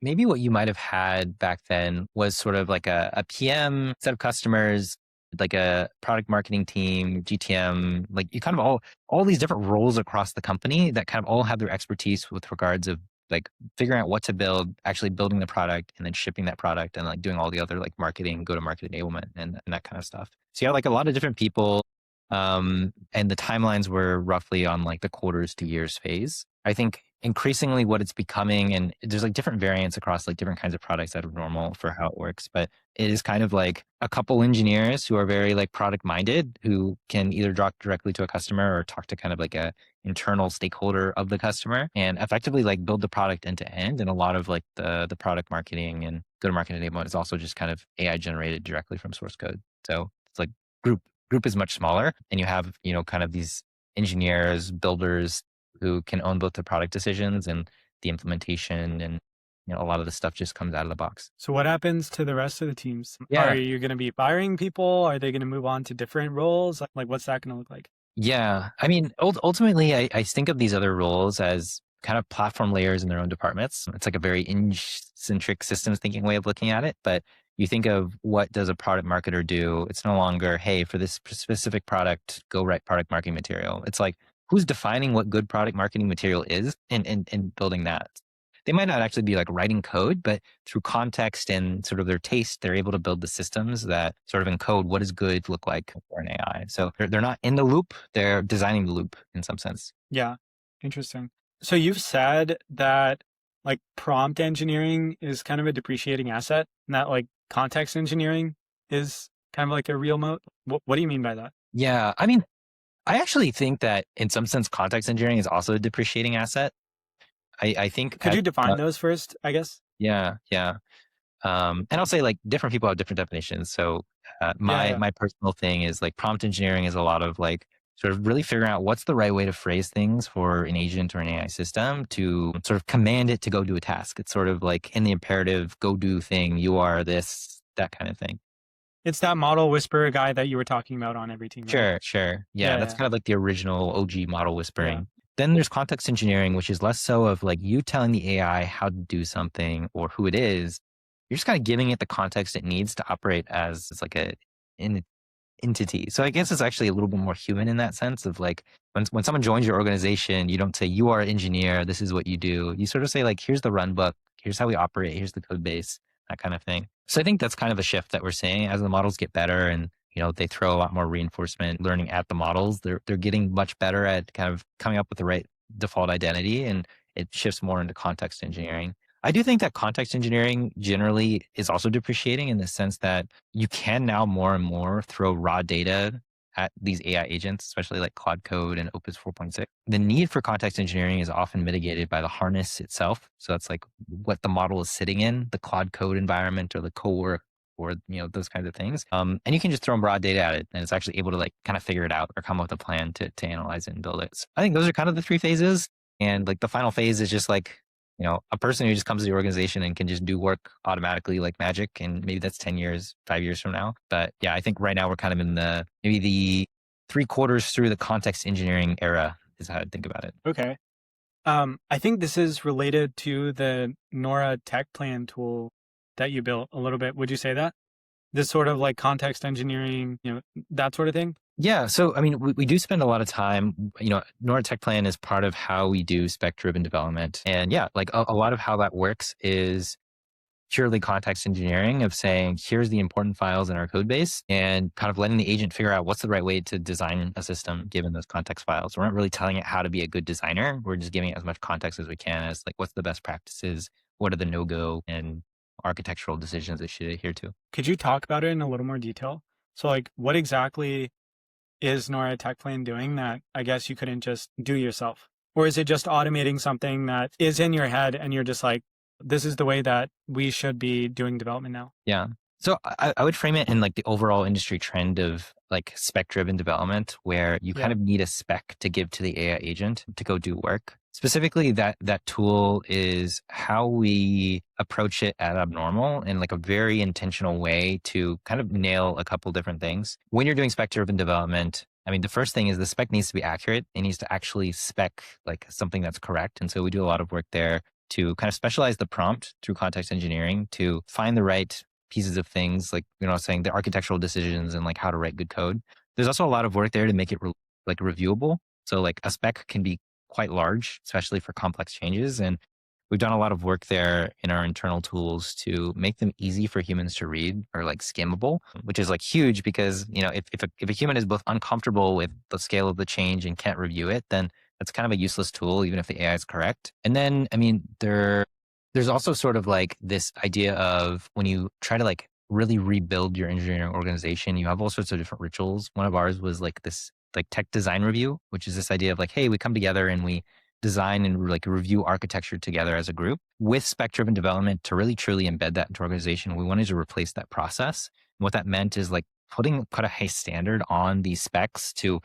A: maybe what you might have had back then was sort of like a PM set of customers, like a product marketing team, GTM, like you kind of all these different roles across the company that kind of all have their expertise with regards of like figuring out what to build, actually building the product, and then shipping that product, and like doing all the other like marketing, go-to-market enablement, and that kind of stuff. So you have like a lot of different people, and the timelines were roughly on like the quarters to years phase. I think increasingly what it's becoming, and there's like different variants across like different kinds of products out of Normal for how it works, but it is kind of like a couple engineers who are very like product minded, who can either talk directly to a customer or talk to kind of like a internal stakeholder of the customer, and effectively like build the product end to end. And a lot of like the product marketing and go-to-market enablement is also just kind of AI generated directly from source code. So it's like group is much smaller, and you have kind of these engineers, builders who can own both the product decisions and the implementation, and a lot of the stuff just comes out of the box.
B: So what happens to the rest of the teams?
A: Yeah.
B: Are you going to be firing people? Are they going to move on to different roles? Like what's that going to look like?
A: Yeah. I mean, ultimately, I think of these other roles as kind of platform layers in their own departments. It's like a very centric systems thinking way of looking at it. But you think of what does a product marketer do? It's no longer, hey, for this specific product, go write product marketing material. It's like, who's defining what good product marketing material is, and building that. They might not actually be like writing code, but through context and sort of their taste, they're able to build the systems that sort of encode what does good look like for an AI. So they're not in the loop, they're designing the loop in some sense.
B: Yeah. Interesting. So you've said that like prompt engineering is kind of a depreciating asset, and that like context engineering is kind of like a real moat. What do you mean by that?
A: Yeah. I mean, I actually think that in some sense, context engineering is also a depreciating asset. I think
B: Could you define those first, I guess?
A: yeah, yeah. And I'll say like different people have different definitions. So
B: Yeah.
A: my personal thing is like prompt engineering is a lot of like sort of really figuring out what's the right way to phrase things for an agent or an AI system to sort of command it to go do a task. It's sort of like in the imperative, go do thing, you are this, that kind of thing.
B: It's that model whisperer guy that you were talking about on every team, right?
A: Sure, sure. Yeah,
B: Yeah,
A: that's
B: yeah,
A: kind of like the original OG model
B: yeah.
A: whispering. Then there's context engineering, which is less so of like you telling the AI how to do something or who it is. You're just kind of giving it the context it needs to operate as it's like an entity. So I guess it's actually a little bit more human in that sense of like when someone joins your organization, you don't say you are an engineer, this is what you do. You sort of say like, here's the run book, here's how we operate, here's the code base, that kind of thing. So I think that's kind of a shift that we're seeing as the models get better and they throw a lot more reinforcement learning at the models. They're getting much better at kind of coming up with the right default identity and it shifts more into context engineering. I do think that context engineering generally is also depreciating in the sense that you can now more and more throw raw data at these AI agents, especially like Claude Code and Opus 4.6. The need for context engineering is often mitigated by the harness itself. So that's like what the model is sitting in, the Claude Code environment or the co-work or those kinds of things. And you can just throw raw data at it and it's actually able to like kind of figure it out or come up with a plan to analyze it and build it. So I think those are kind of the three phases. And like the final phase is just like a person who just comes to the organization and can just do work automatically like magic. And maybe that's 10 years, 5 years from now. But yeah, I think right now we're kind of in maybe the 3/4 through the context engineering era is how I think about it.
B: Okay. I think this is related to the Nora Tech Plan tool that you built a little bit. Would you say that? This sort of like context engineering, that sort of thing?
A: Yeah. So, I mean, we do spend a lot of time, Nora Tech Plan is part of how we do spec-driven development. And yeah, like a lot of how that works is purely context engineering of saying, here's the important files in our code base and kind of letting the agent figure out what's the right way to design a system given those context files. We're not really telling it how to be a good designer. We're just giving it as much context as we can as like, what's the best practices? What are the no-go and architectural decisions it should adhere to?
B: Could you talk about it in a little more detail? So like what exactly is Nora Tech Plan doing that I guess you couldn't just do yourself? Or is it just automating something that is in your head and you're just like, this is the way that we should be doing development now?
A: Yeah. So I would frame it in like the overall industry trend of like spec-driven development, where you kind of need a spec to give to the AI agent to go do work. Specifically, that tool is how we approach it at Abnormal in like a very intentional way to kind of nail a couple different things. When you're doing spec-driven development, I mean, the first thing is the spec needs to be accurate. It needs to actually spec like something that's correct. And so we do a lot of work there to kind of specialize the prompt through context engineering to find the right pieces of things, like, saying the architectural decisions and like how to write good code. There's also a lot of work there to make it like reviewable. So like a spec can be quite large, especially for complex changes. And we've done a lot of work there in our internal tools to make them easy for humans to read or like skimmable, which is like huge because, if a human is both uncomfortable with the scale of the change and can't review it, then that's kind of a useless tool, even if the AI is correct. And then, I mean, there's also sort of like this idea of when you try to like really rebuild your engineering organization, you have all sorts of different rituals. One of ours was like this like tech design review, which is this idea of like, hey, we come together and we design and like review architecture together as a group with spec-driven development to really truly embed that into organization. We wanted to replace that process. And what that meant is like putting quite a high standard on these specs to,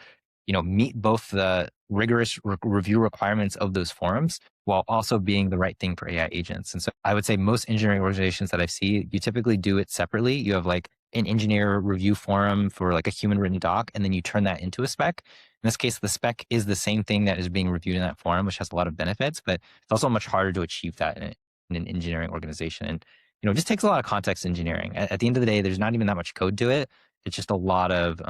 A: meet both the rigorous review requirements of those forums while also being the right thing for AI agents. And so I would say most engineering organizations that I see, you typically do it separately. You have like an engineer review forum for like a human written doc, and then you turn that into a spec. In this case, the spec is the same thing that is being reviewed in that forum, which has a lot of benefits, but it's also much harder to achieve that in an engineering organization. And, it just takes a lot of context engineering. At the end of the day, there's not even that much code to it. It's just a lot of,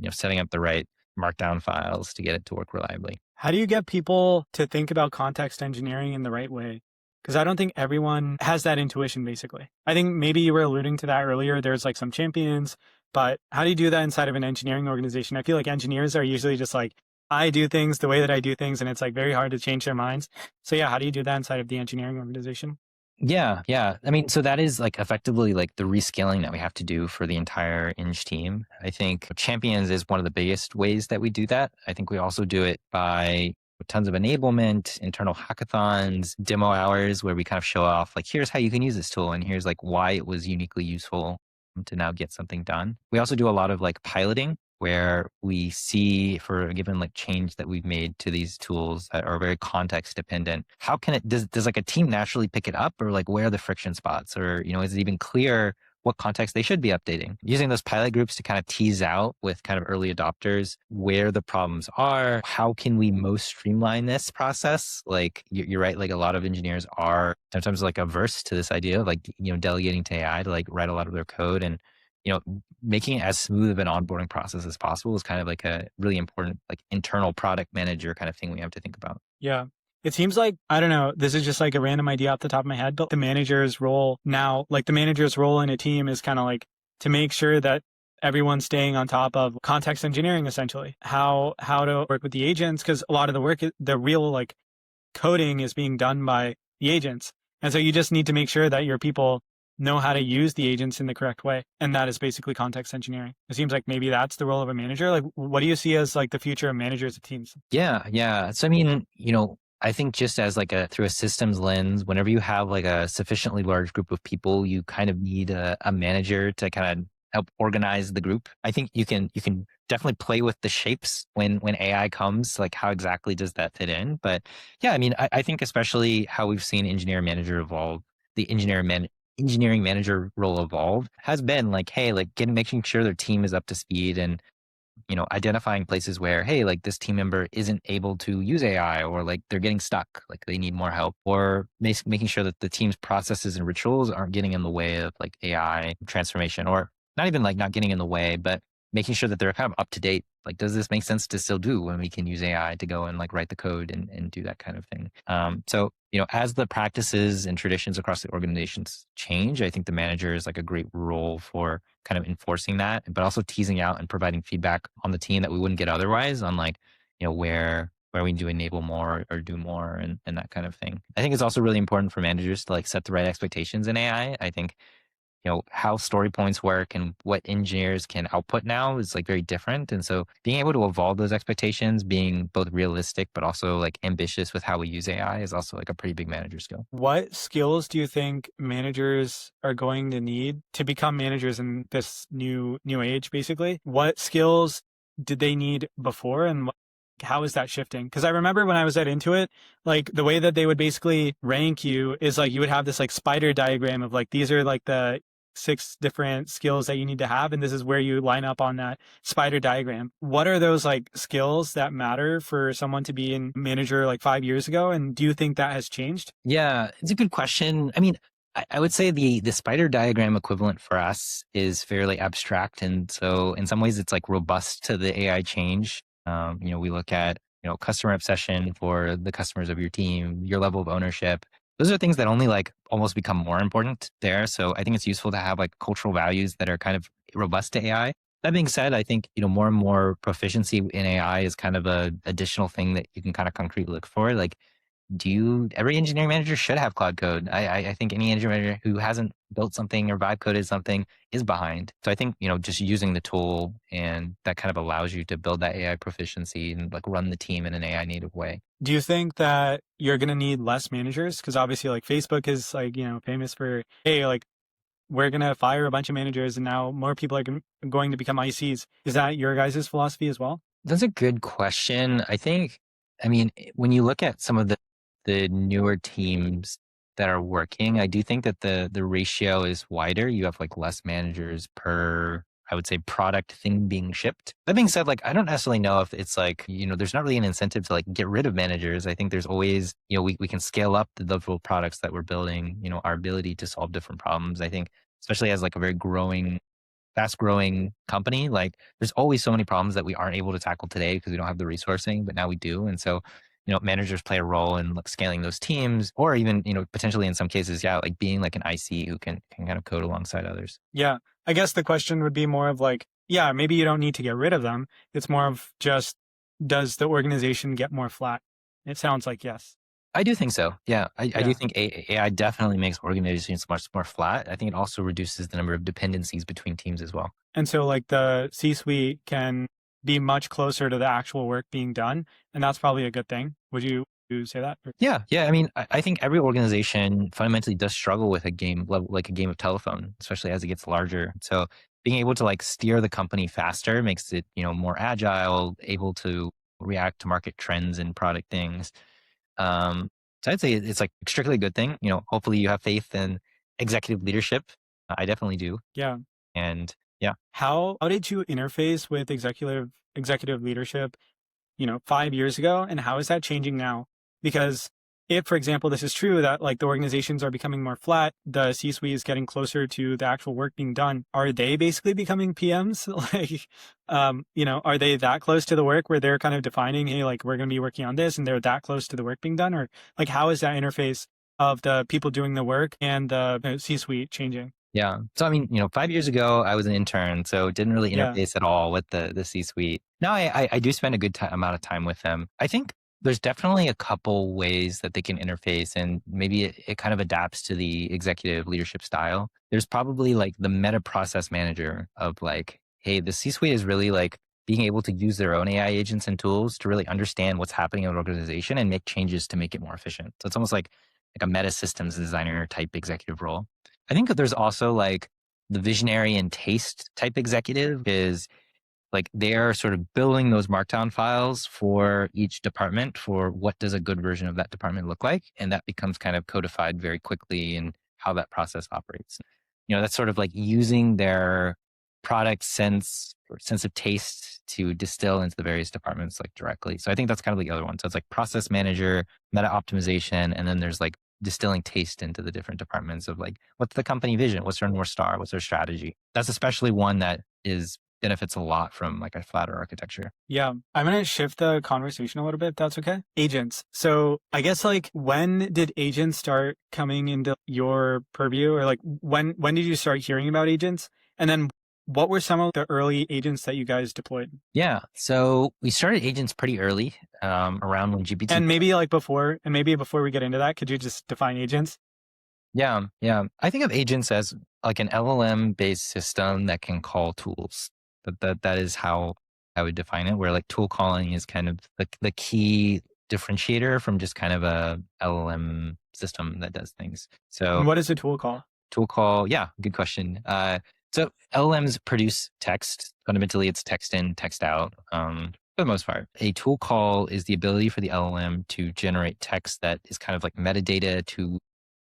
A: setting up the right markdown files to get it to work reliably.
B: How do you get people to think about context engineering in the right way? Because I don't think everyone has that intuition, basically. I think maybe you were alluding to that earlier. There's like some champions, but how do you do that inside of an engineering organization? I feel like engineers are usually just like, I do things the way that I do things, and it's like very hard to change their minds. So yeah, how do you do that inside of the engineering organization?
A: Yeah. I mean, so that is like effectively like the rescaling that we have to do for the entire Eng team. I think champions is one of the biggest ways that we do that. I think we also do it by with tons of enablement, internal hackathons, demo hours where we kind of show off like, here's how you can use this tool and here's like why it was uniquely useful to now get something done. We also do a lot of like piloting where we see for a given like change that we've made to these tools that are very context dependent. How can it, does like a team naturally pick it up, or like where are the friction spots, or, is it even clear what context they should be updating? Using those pilot groups to kind of tease out with kind of early adopters where the problems are, how can we most streamline this process? Like you're right, like a lot of engineers are sometimes like averse to this idea of like, delegating to AI to like write a lot of their code, and making it as smooth of an onboarding process as possible is kind of like a really important like internal product manager kind of thing we have to think about.
B: Yeah. It seems like, I don't know, this is just like a random idea off the top of my head, but the manager's role now, like the manager's role in a team is kind of like to make sure that everyone's staying on top of context engineering, essentially. How to work with the agents, because a lot of the work, the real like coding is being done by the agents. And so you just need to make sure that your people know how to use the agents in the correct way. And that is basically context engineering. It seems like maybe that's the role of a manager. Like, what do you see as like the future of managers of teams?
A: Yeah. So, I mean, I think just as like through a systems lens, whenever you have like a sufficiently large group of people, you kind of need a manager to kind of help organize the group. I think you can definitely play with the shapes when AI comes, like how exactly does that fit in? But yeah, I mean, I think especially how we've seen engineer manager evolve, the engineering manager role evolve has been like, hey, like making sure their team is up to speed, and identifying places where, hey, like this team member isn't able to use AI, or like they're getting stuck, like they need more help, or making sure that the team's processes and rituals aren't getting in the way of like AI transformation, or not even like not getting in the way, but making sure that they're kind of up to date. Like, does this make sense to still do when we can use AI to go and like write the code and do that kind of thing? So, as the practices and traditions across the organizations change, I think the manager is like a great role for kind of enforcing that, but also teasing out and providing feedback on the team that we wouldn't get otherwise on like, where we need to enable more or do more, and that kind of thing. I think it's also really important for managers to like set the right expectations in AI. I think how story points work and what engineers can output now is like very different. And so being able to evolve those expectations, being both realistic, but also like ambitious with how we use AI is also like a pretty big manager skill.
B: What skills do you think managers are going to need to become managers in this new age, basically? What skills did they need before, and how is that shifting? Because I remember when I was at Intuit, like the way that they would basically rank you is like you would have this like spider diagram of like these are like the 6 different skills that you need to have, and this is where you line up on that spider diagram. What are those like skills that matter for someone to be in manager like 5 years ago, and do you think that has changed?
A: Yeah, it's a good question. I mean, I would say the spider diagram equivalent for us is fairly abstract, and so in some ways it's like robust to the AI change. We look at customer obsession for the customers of your team, your level of ownership. Those are things that only like almost become more important there. So I think it's useful to have like cultural values that are kind of robust to AI. That being said, I think more and more proficiency in AI is kind of a additional thing that you can kind of concretely look for. Like, every engineering manager should have Claude Code. I think any engineering manager who hasn't built something or vibe coded something is behind. So I think, just using the tool, and that kind of allows you to build that AI proficiency and like run the team in an AI native way.
B: Do you think that you're going to need less managers? Because obviously like Facebook is like, famous for, hey, like we're going to fire a bunch of managers and now more people are going to become ICs. Is that your guys' philosophy as well?
A: That's a good question. I mean, when you look at some of the newer teams that are working, I do think that the ratio is wider. You have like less managers per, I would say, product thing being shipped. That being said, like I don't necessarily know if it's like, there's not really an incentive to like get rid of managers. I think there's always, we can scale up the level of products that we're building, our ability to solve different problems. I think especially as like a very fast growing company, like there's always so many problems that we aren't able to tackle today because we don't have the resourcing, but now we do. And so, managers play a role in like scaling those teams, or even, potentially in some cases, yeah, like being like an IC who can kind of code alongside others.
B: Yeah. I guess the question would be more of like, yeah, maybe you don't need to get rid of them. It's more of just, does the organization get more flat? It sounds like yes.
A: I do think so. Yeah. I do
B: Yeah.
A: think AI definitely makes organizations much more flat. I think it also reduces the number of dependencies between teams as well.
B: And so like the C-suite can be much closer to the actual work being done, and that's probably a good thing. Would you say that?
A: Yeah. I mean, I think every organization fundamentally does struggle with a game like a game of telephone, especially as it gets larger. So being able to like steer the company faster makes it, more agile, able to react to market trends and product things. Um, so I'd say it's like strictly a good thing. Hopefully you have faith in executive leadership. I definitely do.
B: Yeah.
A: And yeah.
B: How did you interface with executive leadership 5 years ago, and how is that changing now? Because if, for example, this is true that like the organizations are becoming more flat, the C-suite is getting closer to the actual work being done, are they basically becoming PMs? Like, are they that close to the work where they're kind of defining, hey, like we're going to be working on this, and they're that close to the work being done? Or like, how is that interface of the people doing the work and the C-suite changing?
A: Yeah. So, I mean, 5 years ago, I was an intern, so didn't really
B: Yeah.
A: interface at all with the C-suite. Now I do spend a good amount of time with them. I think there's definitely a couple ways that they can interface, and maybe it kind of adapts to the executive leadership style. There's probably like the meta process manager of like, hey, the C-suite is really like being able to use their own AI agents and tools to really understand what's happening in an organization and make changes to make it more efficient. So it's almost like a meta systems designer type executive role. I think that there's also like the visionary and taste type executive is like they're sort of building those markdown files for each department for what does a good version of that department look like. And that becomes kind of codified very quickly in how that process operates. That's sort of like using their product sense or sense of taste to distill into the various departments like directly. So I think that's kind of the other one. So it's like process manager, meta optimization, and then there's like distilling taste into the different departments of like, what's the company vision? What's their North Star? What's their strategy? That's especially one that benefits a lot from like a flatter architecture.
B: Yeah, I'm going to shift the conversation a little bit, if that's okay. Agents. So I guess like when did agents start coming into your purview, or like when did you start hearing about agents? And then what were some of the early agents that you guys deployed?
A: Yeah, so we started agents pretty early, around when GPT.
B: And maybe before we get into that, could you just define agents?
A: Yeah. I think of agents as like an LLM based system that can call tools. That is how I would define it, where like tool calling is kind of the key differentiator from just kind of a LLM system that does things. So
B: And what is a tool call?
A: Tool call, yeah, good question. So LLMs produce text. Fundamentally, it's text in, text out, for the most part. A tool call is the ability for the LLM to generate text that is kind of like metadata to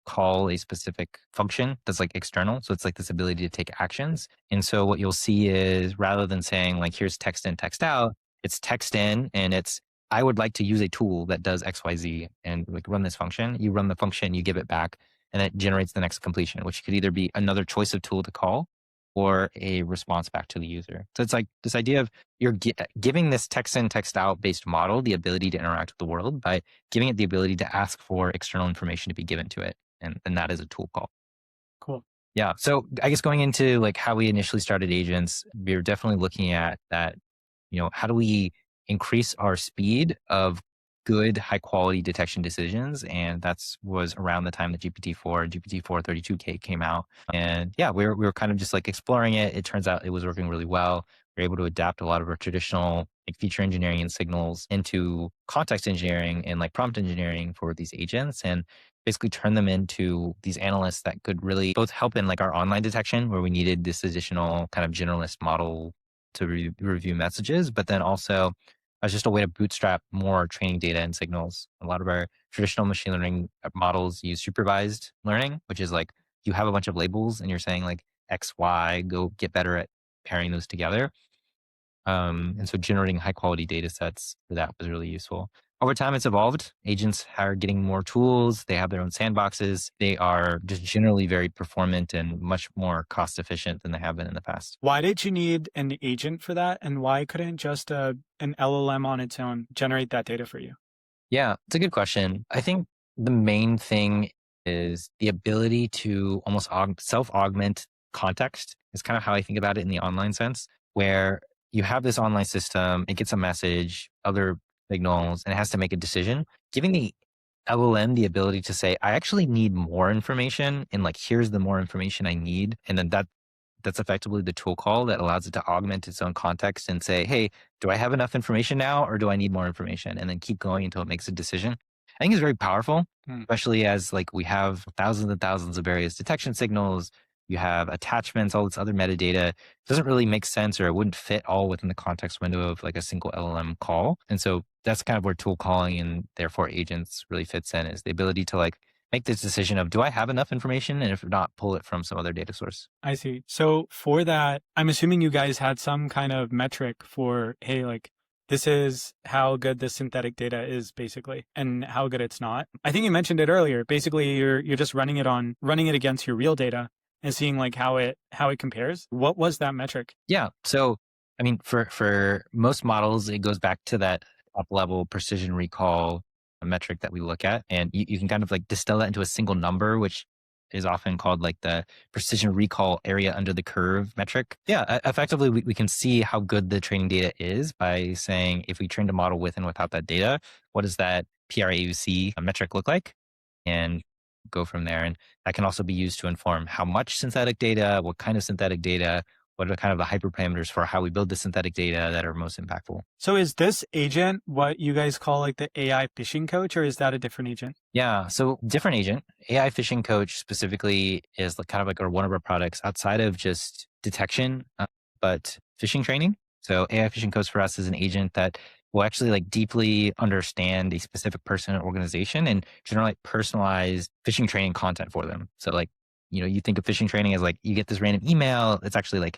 A: call a specific function that's like external. So it's like this ability to take actions. And so what you'll see is rather than saying like, here's text in, text out, it's text in and it's, I would like to use a tool that does XYZ and like run this function. You run the function, you give it back, and it generates the next completion, which could either be another choice of tool to call or a response back to the user. So it's like this idea of you're giving this text in, text out based model the ability to interact with the world by giving it the ability to ask for external information to be given to it. And that is a tool call.
B: Cool.
A: Yeah. So I guess going into like how we initially started agents, we were definitely looking at that, how do we increase our speed of good, high quality detection decisions? And that's was around the time that GPT-4 32K came out. And yeah, we were kind of just like exploring it. It turns out it was working really well. We were able to adapt a lot of our traditional like feature engineering and signals into context engineering and like prompt engineering for these agents, and basically turn them into these analysts that could really both help in like our online detection where we needed this additional kind of generalist model to review messages, but then also as just a way to bootstrap more training data and signals. A lot of our traditional machine learning models use supervised learning, which is like you have a bunch of labels and you're saying like X, Y, go get better at pairing those together. And so generating high quality data sets for that was really useful. Over time, it's evolved. Agents are getting more tools. They have their own sandboxes. They are just generally very performant and much more cost efficient than they have been in the past.
B: Why did you need an agent for that? And why couldn't just an LLM on its own generate that data for you?
A: Yeah, it's a good question. I think the main thing is the ability to almost self-augment context is kind of how I think about it in the online sense, where you have this online system, it gets a message, other signals, and it has to make a decision. Giving the LLM the ability to say, I actually need more information, and like, here's the more information I need. And then that's effectively the tool call that allows it to augment its own context and say, hey, do I have enough information now or do I need more information? And then keep going until it makes a decision. I think it's very powerful, especially as like we have thousands and thousands of various detection signals. You have attachments, all this other metadata. It doesn't really make sense, or it wouldn't fit all within the context window of like a single LLM call. And so that's kind of where tool calling and therefore agents really fits in, is the ability to like make this decision of, do I have enough information? And if not, pull it from some other data source.
B: I see. So for that, I'm assuming you guys had some kind of metric for, hey, like, this is how good the synthetic data is basically, and how good it's not. I think you mentioned it earlier. Basically, you're just running it against your real data and seeing like how it compares. What was that metric?
A: Yeah. So, I mean, for most models, it goes back to that top level precision recall metric that we look at. And you can kind of like distill that into a single number, which is often called like the precision recall area under the curve metric. Yeah, effectively, we can see how good the training data is by saying, if we trained a model with and without that data, what does that PRAUC metric look like? And go from there. And that can also be used to inform how much synthetic data, what kind of synthetic data, what are kind of the hyperparameters for how we build the synthetic data that are most impactful.
B: So is this agent what you guys call like the AI phishing coach, or is that a different agent?
A: Yeah, so different agent. AI phishing coach specifically is like kind of like one of our products outside of just detection, but phishing training. So AI phishing coach for us is an agent that will actually like deeply understand a specific person or organization and generate personalized phishing training content for them. So like, you think of phishing training as like, you get this random email. It's actually like,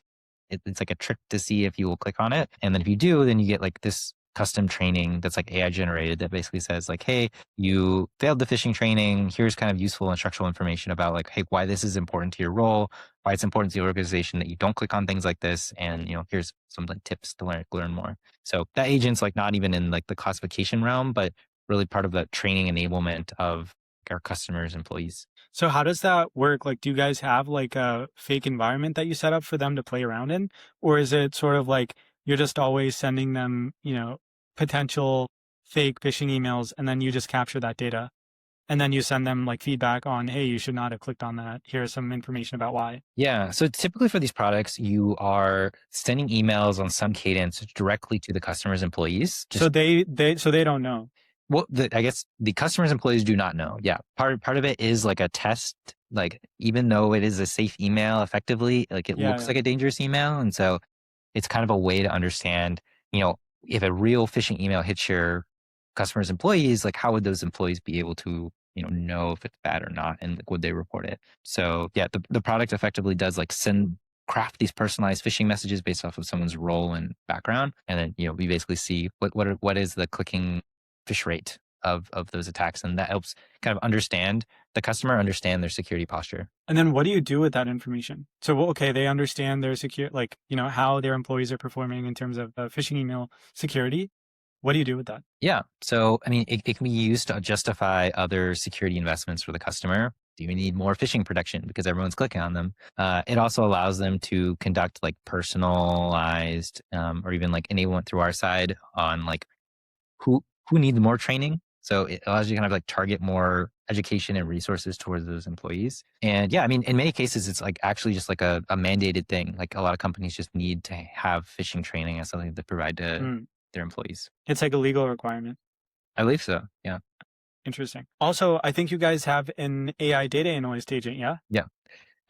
A: it's like a trick to see if you will click on it. And then if you do, then you get like this custom training that's like AI generated that basically says like, hey, you failed the phishing training. Here's kind of useful instructional information about like, hey, why this is important to your role, why it's important to the organization that you don't click on things like this. And, here's some like tips to learn more. So that agent's like not even in like the classification realm, but really part of the training enablement of our customers' employees.
B: So how does that work? Like, do you guys have like a fake environment that you set up for them to play around in? Or is it sort of like you're just always sending them, potential fake phishing emails, and then you just capture that data? And then you send them like feedback on, hey, you should not have clicked on that. Here's some information about why.
A: Yeah. So typically for these products, you are sending emails on some cadence directly to the customer's employees.
B: So they don't know.
A: Well, I guess the customer's employees do not know. Yeah. Part of it is like a test. Like, even though it is a safe email, effectively, like it looks like a dangerous email. And so it's kind of a way to understand, if a real phishing email hits your customer's employees, like how would those employees be able to, know if it's bad or not, and like, would they report it? So yeah, the product effectively does like craft these personalized phishing messages based off of someone's role and background, and then we basically see what is the clicking fish rate of those attacks, and that helps kind of understand their security posture.
B: And then what do you do with that information? So, okay, they understand their how their employees are performing in terms of phishing email security. What do you do with that?
A: Yeah. So, I mean, it can be used to justify other security investments for the customer. Do you need more phishing protection because everyone's clicking on them? It also allows them to conduct like personalized or even like enablement through our side on like who needs more training. So it allows you to kind of like target more education and resources towards those employees. And yeah, I mean, in many cases, it's like actually just like a mandated thing. Like a lot of companies just need to have phishing training as something to provide to their employees.
B: It's like a legal requirement.
A: I believe so. Yeah.
B: Interesting. Also, I think you guys have an AI data analyst agent, yeah?
A: Yeah.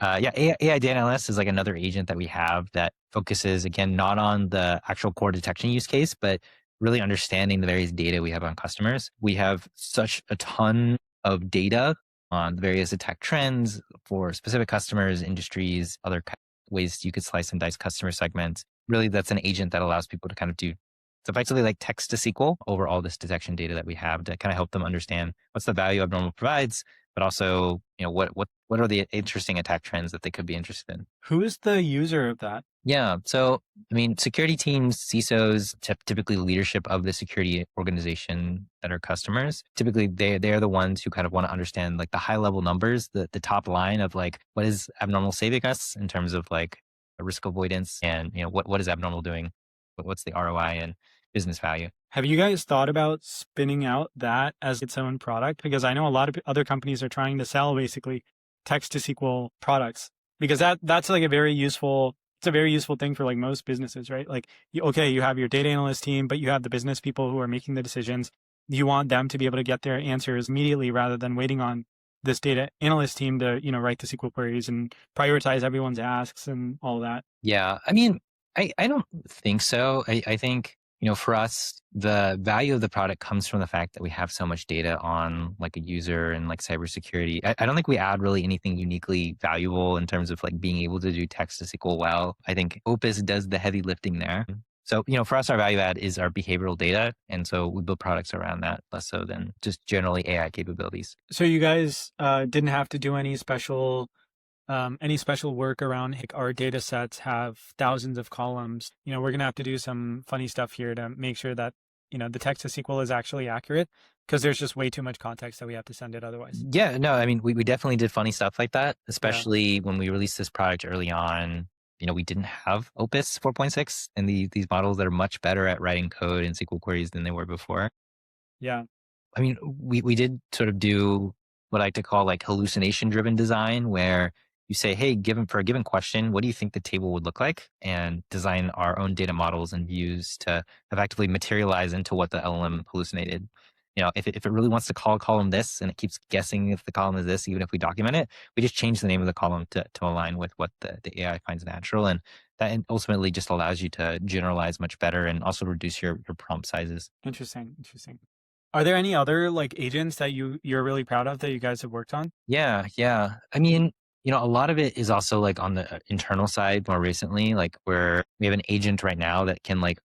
A: AI data analyst is like another agent that we have that focuses, again, not on the actual core detection use case, but really understanding the various data we have on customers. We have such a ton of data on the various attack trends for specific customers, industries, other ways you could slice and dice customer segments. Really, that's an agent that allows people to kind of do, it's effectively like text to SQL over all this detection data that we have to kind of help them understand what's the value Abnormal provides, but also, what are the interesting attack trends that they could be interested in.
B: Who is the user of that?
A: Yeah. So, I mean, security teams, CISOs, typically leadership of the security organization that are customers. Typically, they're the ones who kind of want to understand like the high level numbers, the top line of like, what is Abnormal saving us in terms of like a risk avoidance, and what is Abnormal doing? What's the ROI and business value?
B: Have you guys thought about spinning out that as its own product? Because I know a lot of other companies are trying to sell basically text to SQL products. because that's like it's a very useful thing for like most businesses, right? Like, you have your data analyst team, but you have the business people who are making the decisions. You want them to be able to get their answers immediately rather than waiting on this data analyst team to, write the SQL queries and prioritize everyone's asks and all that.
A: Yeah. I mean, I don't think so. I think, for us, the value of the product comes from the fact that we have so much data on like a user and like cybersecurity. I don't think we add really anything uniquely valuable in terms of like being able to do text to SQL well. I think Opus does the heavy lifting there. So, for us, our value add is our behavioral data. And so we build products around that less so than just generally AI capabilities.
B: So you guys didn't have to do any special work around like our data sets have thousands of columns. We're going to have to do some funny stuff here to make sure that, the text to SQL is actually accurate, because there's just way too much context that we have to send it otherwise.
A: Yeah, no, I mean, we definitely did funny stuff like that, especially when we released this product early on. We didn't have Opus 4.6 and these models that are much better at writing code and SQL queries than they were before.
B: Yeah.
A: I mean, we did sort of do what I like to call like hallucination driven design, where you say, hey, for a given question, what do you think the table would look like? And design our own data models and views to effectively materialize into what the LLM hallucinated. If it really wants to call a column this and it keeps guessing if the column is this, even if we document it, we just change the name of the column to align with what the AI finds natural. And that ultimately just allows you to generalize much better and also reduce your prompt sizes.
B: Interesting. Are there any other like agents that you're really proud of that you guys have worked on?
A: Yeah. I mean, a lot of it is also like on the internal side more recently, like where we have an agent right now that can like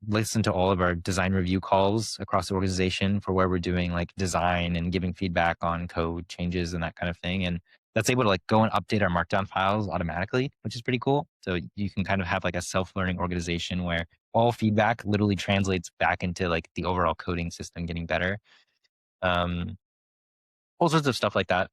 A: listen to all of our design review calls across the organization for where we're doing like design and giving feedback on code changes and that kind of thing. And that's able to like go and update our markdown files automatically, which is pretty cool. So you can kind of have like a self-learning organization where all feedback literally translates back into like the overall coding system getting better. All sorts of stuff like that.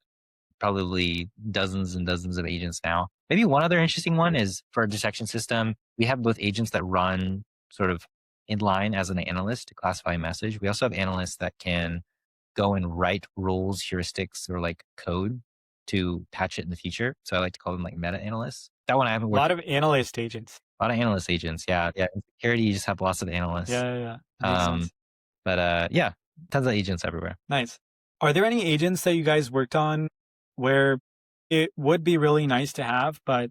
A: Probably dozens and dozens of agents now. Maybe one other interesting one is for our detection system, we have both agents that run sort of in line as an analyst to classify a message. We also have analysts that can go and write rules, heuristics, or like code to patch it in the future. So I like to call them like meta analysts. That one I haven't
B: A
A: worked.
B: lot of analyst agents.
A: A lot of analyst agents. Yeah. In security, you just have lots of analysts.
B: Yeah. Makes sense.
A: But yeah, tons of agents everywhere.
B: Nice. Are there any agents that you guys worked on where it would be really nice to have, but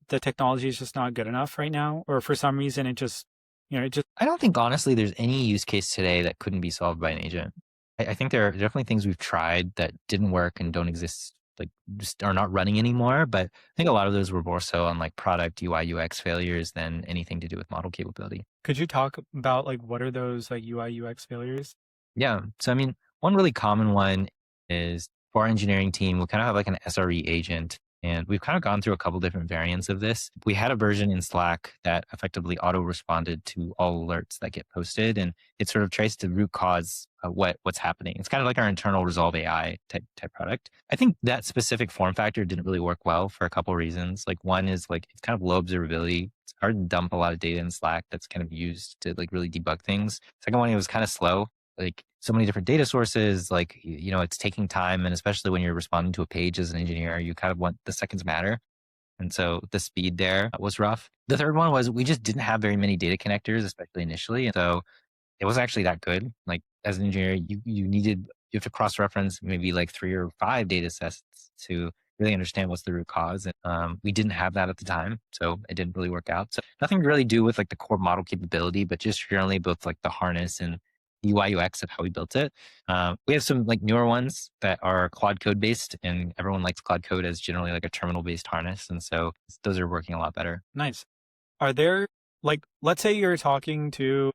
B: the technology is just not good enough right now? Or for some reason, it just.
A: I don't think honestly there's any use case today that couldn't be solved by an agent. I think there are definitely things we've tried that didn't work and don't exist, like just are not running anymore. But I think a lot of those were more so on like product UI UX failures than anything to do with model capability.
B: Could you talk about like what are those like UI UX failures?
A: Yeah. So I mean, one really common one is for our engineering team, we kind of have like an SRE agent. And we've kind of gone through a couple different variants of this. We had a version in Slack that effectively auto responded to all alerts that get posted, and it sort of traced the root cause of what's happening. It's kind of like our internal Resolve AI type product. I think that specific form factor didn't really work well for a couple of reasons. Like one is like it's kind of low observability. It's hard to dump a lot of data in Slack that's kind of used to like really debug things. Second one, it was kind of slow. Like so many different data sources, like, it's taking time. And especially when you're responding to a page as an engineer, you kind of want the seconds matter. And so the speed there was rough. The third one was we just didn't have very many data connectors, especially initially. And so it wasn't actually that good. Like as an engineer, you have to cross-reference maybe like 3 or 5 data sets to really understand what's the root cause. And we didn't have that at the time, so it didn't really work out. So nothing to really do with like the core model capability, but just generally both like the harness and UI UX of how we built it. We have some like newer ones that are Claude Code based, and everyone likes Claude Code as generally like a terminal based harness. And so those are working a lot better.
B: Nice. Are there like, let's say you're talking to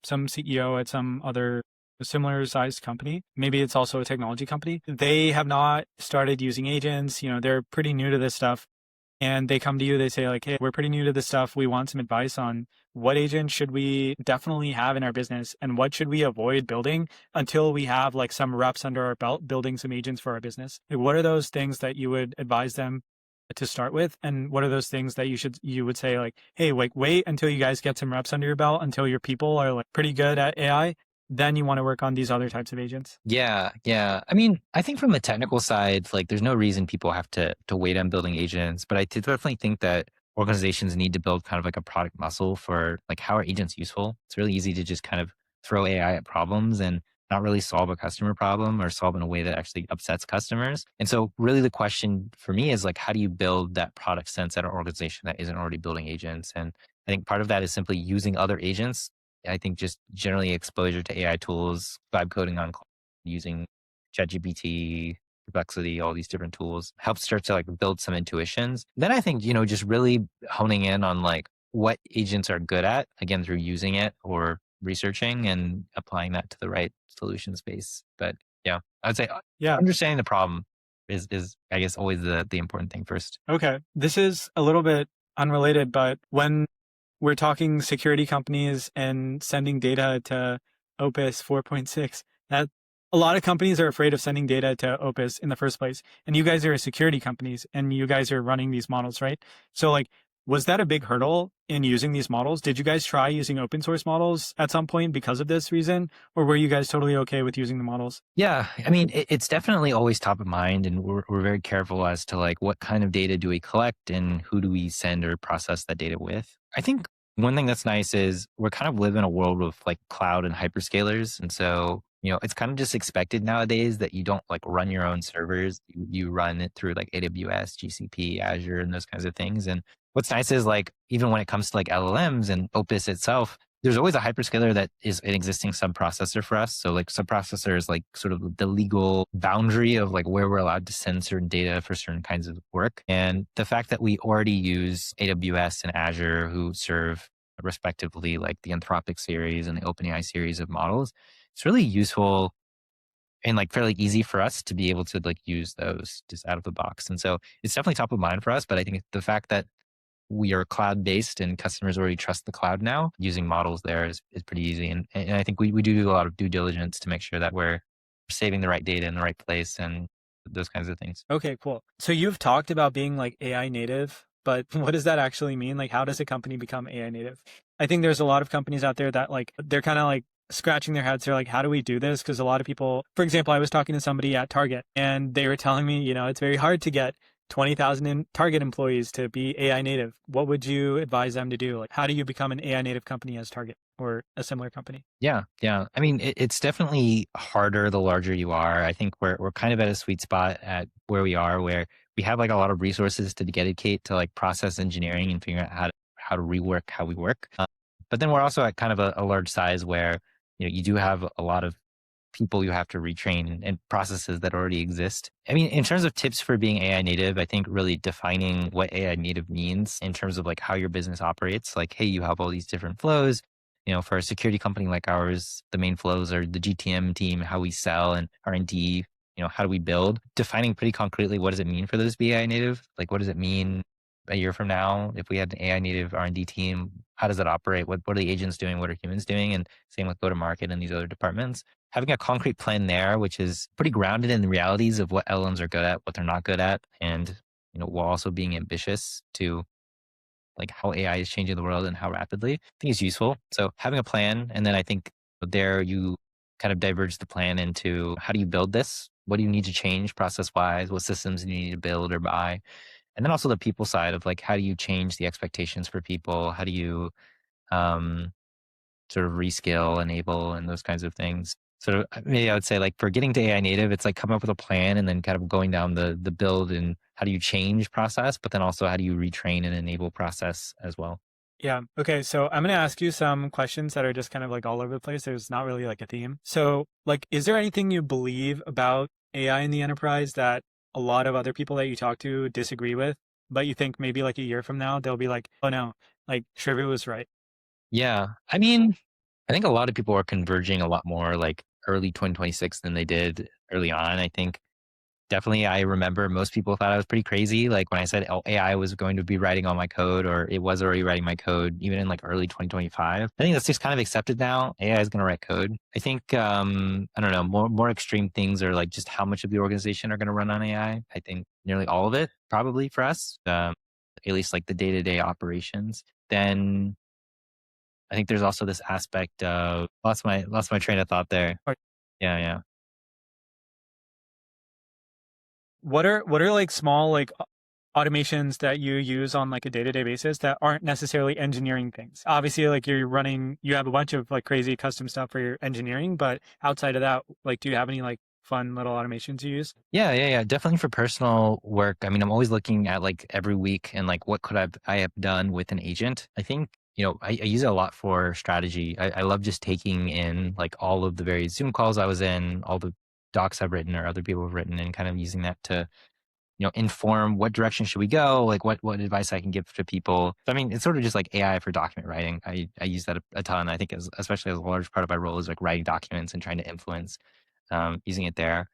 B: some CEO at some other similar sized company. Maybe it's also a technology company. They have not started using agents. They're pretty new to this stuff. And they come to you, they say like, hey, we're pretty new to this stuff. We want some advice on what agent should we definitely have in our business and what should we avoid building until we have like some reps under our belt building some agents for our business. Like, what are those things that you would advise them to start with? And what are those things that you would say like, hey, like wait until you guys get some reps under your belt, until your people are like pretty good at AI, then you want to work on these other types of agents?
A: Yeah, yeah. I mean, I think from the technical side, like there's no reason people have to wait on building agents, but definitely think that organizations need to build kind of like a product muscle for like how are agents useful. It's really easy to just kind of throw AI at problems and not really solve a customer problem or solve in a way that actually upsets customers. And so really the question for me is like, how do you build that product sense at an organization that isn't already building agents? And I think part of that is simply using other agents. I think just generally exposure to AI tools, vibe coding on using ChatGPT, Perplexity, all these different tools helps start to like build some intuitions. Then I think, just really honing in on like what agents are good at, again, through using it or researching and applying that to the right solution space. But yeah, I'd say
B: Yeah.
A: understanding the problem is I guess always the important thing first.
B: Okay. This is a little bit unrelated, but when we're talking security companies and sending data to Opus 4.6, that a lot of companies are afraid of sending data to Opus in the first place. And you guys are security companies and you guys are running these models, right? So like, was that a big hurdle in using these models? Did you guys try using open source models at some point because of this reason? Or were you guys totally okay with using the models?
A: Yeah, I mean, it's definitely always top of mind, and we're very careful as to like what kind of data do we collect and who do we send or process that data with. I think one thing that's nice is we're kind of live in a world of like cloud and hyperscalers, and so it's kind of just expected nowadays that you don't like run your own servers. You run it through like AWS, GCP, Azure, and those kinds of things. And what's nice is like even when it comes to like LLMs and Opus itself, there's always a hyperscaler that is an existing subprocessor for us. So like subprocessor is like sort of the legal boundary of like where we're allowed to send certain data for certain kinds of work. And the fact that we already use AWS and Azure, who serve respectively like the Anthropic series and the OpenAI series of models, it's really useful and like fairly easy for us to be able to like use those just out of the box. And so it's definitely top of mind for us. But I think the fact that we are cloud based and customers already trust the cloud now, using models there is pretty easy. And I think we do a lot of due diligence to make sure that we're saving the right data in the right place and those kinds of things.
B: Okay, cool. So you've talked about being like AI native, but what does that actually mean? Like, how does a company become AI native? I think there's a lot of companies out there that like, they're kind of like scratching their heads. They're like, how do we do this? Because a lot of people, for example, I was talking to somebody at Target and they were telling me, it's very hard to get 20,000 Target employees to be AI native. What would you advise them to do? Like, how do you become an AI native company as Target or a similar company?
A: Yeah, yeah. I mean, it's definitely harder the larger you are. I think we're kind of at a sweet spot at where we are, where we have like a lot of resources to dedicate to like process engineering and figuring out how to rework how we work. But then we're also at kind of a large size where you do have a lot of people you have to retrain and processes that already exist. I mean, in terms of tips for being AI native, I think really defining what AI native means in terms of like how your business operates. Like, hey, you have all these different flows. For a security company like ours, the main flows are the GTM team, how we sell, and R&D. How do we build? Defining pretty concretely what does it mean for those to be AI native? Like, what does it mean a year from now if we had an AI native R&D team? How does it operate? What are the agents doing? What are humans doing? And same with go to market and these other departments. Having a concrete plan there, which is pretty grounded in the realities of what LLMs are good at, what they're not good at, and while also being ambitious to like how AI is changing the world and how rapidly, I think is useful. So having a plan, and then I think there you kind of diverge the plan into how do you build this? What do you need to change process wise? What systems do you need to build or buy? And then also the people side of like how do you change the expectations for people? How do you um, sort of rescale, enable, and those kinds of things. So maybe I would say like for getting to AI native, it's like coming up with a plan and then kind of going down the build and how do you change process, but then also how do you retrain and enable process as well.
B: Yeah. Okay. So I'm going to ask you some questions that are just kind of like all over the place. There's not really like a theme. So like, is there anything you believe about AI in the enterprise that a lot of other people that you talk to disagree with, but you think maybe like a year from now, they'll be like, oh no, like Shrivu was right.
A: Yeah. I mean, I think a lot of people are converging a lot more like early 2026 than they did early on. I think definitely, I remember most people thought I was pretty crazy. Like when I said AI was going to be writing all my code, or it was already writing my code, even in like early 2025. I think that's just kind of accepted now. AI is going to write code. I think I don't know, more extreme things are like just how much of the organization are going to run on AI. I think nearly all of it, probably for us, at least like the day-to-day operations. Then I think there's also this aspect of lost my train of thought there.
B: Or
A: Yeah, yeah.
B: what are like small like automations that you use on like a day-to-day basis that aren't necessarily engineering things? Obviously, like you have a bunch of like crazy custom stuff for your engineering, but outside of that, like, do you have any like fun little automations you use?
A: Yeah, yeah, yeah. Definitely for personal work. I mean, I'm always looking at like every week and like what could I have done with an agent. I think, I use it a lot for strategy. I love just taking in like all of the various Zoom calls I was in, all the docs I've written or other people have written, and kind of using that to, inform what direction should we go, like what advice I can give to people. So, I mean, it's sort of just like AI for document writing. I use that a ton. I think especially as a large part of my role is like writing documents and trying to influence, using it there.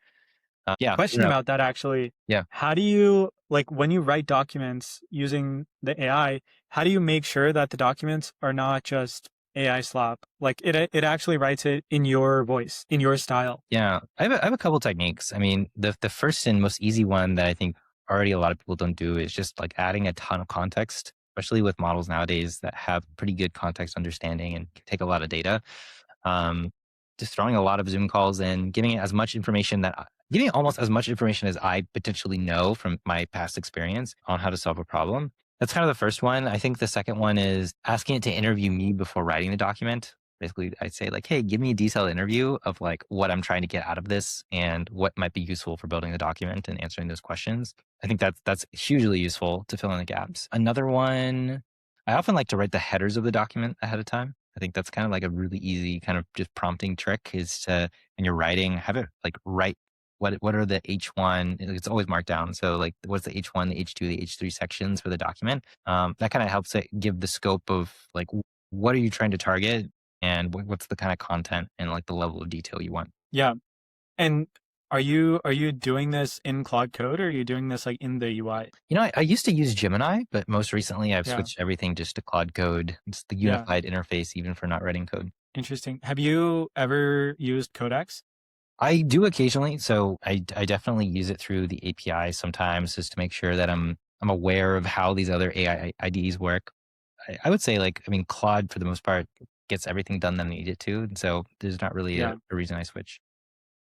A: Yeah,
B: Question about that actually.
A: yeah.
B: How do you like when you write documents using the AI, how do you make sure that the documents are not just AI slop? Like it actually writes it in your voice, in your style.
A: Yeah, I have a couple techniques. I mean, the first and most easy one that I think already a lot of people don't do is just like adding a ton of context, especially with models nowadays that have pretty good context understanding and can take a lot of data. Um, just throwing a lot of Zoom calls in, giving it almost as much information as I potentially know from my past experience on how to solve a problem. That's kind of the first one. I think the second one is asking it to interview me before writing the document. Basically, I'd say like, hey, give me a detailed interview of like what I'm trying to get out of this and what might be useful for building the document and answering those questions. I think that's hugely useful to fill in the gaps. Another one, I often like to write the headers of the document ahead of time. I think that's kind of like a really easy kind of just prompting trick is to, when you're writing, have it like write what are the H1, it's always marked down. So like what's the H1, the H2, the H3 sections for the document? That kind of helps it give the scope of like, what are you trying to target and what's the kind of content and like the level of detail you want.
B: Yeah. And are you doing this in Claude Code or are you doing this like in the UI?
A: I used to use Gemini, but most recently I've
B: Yeah.
A: switched everything just to Claude Code. It's the
B: Yeah.
A: unified interface, even for not writing code.
B: Interesting. Have you ever used Codex?
A: I do occasionally. So I definitely use it through the API sometimes just to make sure that I'm aware of how these other AI IDEs work. I would say like, I mean, Claude for the most part gets everything done that I need it to. And so there's not really
B: Yeah.
A: a reason I switch.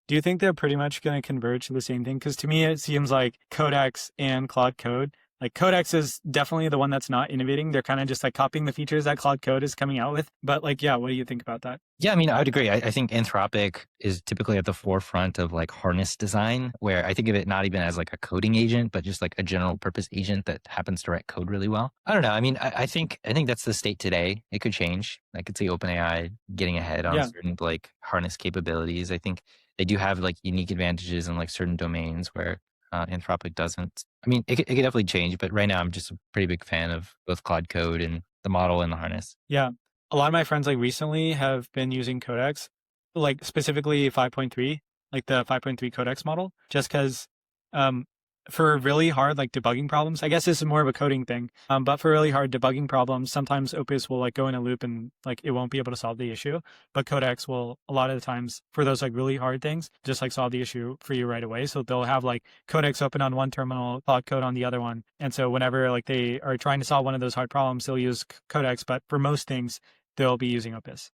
B: Do you think they're pretty much going to converge to the same thing? Because to me, it seems like Codex and Claude Code, like Codex is definitely the one that's not innovating. They're kind of just like copying the features that Claude Code is coming out with. But like, yeah, what do you think about that?
A: Yeah, I mean, I would agree. I think Anthropic is typically at the forefront of like harness design, where I think of it not even as like a coding agent, but just like a general purpose agent that happens to write code really well. I don't know. I mean, I think that's the state today. It could change. I could see OpenAI getting ahead on
B: Yeah.
A: certain like harness capabilities. I think they do have like unique advantages in like certain domains where Anthropic doesn't. I mean, it could definitely change, but right now I'm just a pretty big fan of both Claude Code and the model and the harness.
B: Yeah. A lot of my friends like recently have been using Codex, like specifically 5.3, like the 5.3 Codex model, just because um, for really hard like debugging problems, I guess this is more of a coding thing. But for really hard debugging problems, sometimes Opus will like go in a loop and like it won't be able to solve the issue. But Codex will a lot of the times for those like really hard things, just like solve the issue for you right away. So they'll have like Codex open on one terminal, Cloud Code on the other one. And so whenever like they are trying to solve one of those hard problems, they'll use Codex. But for most things, they'll be using Opus.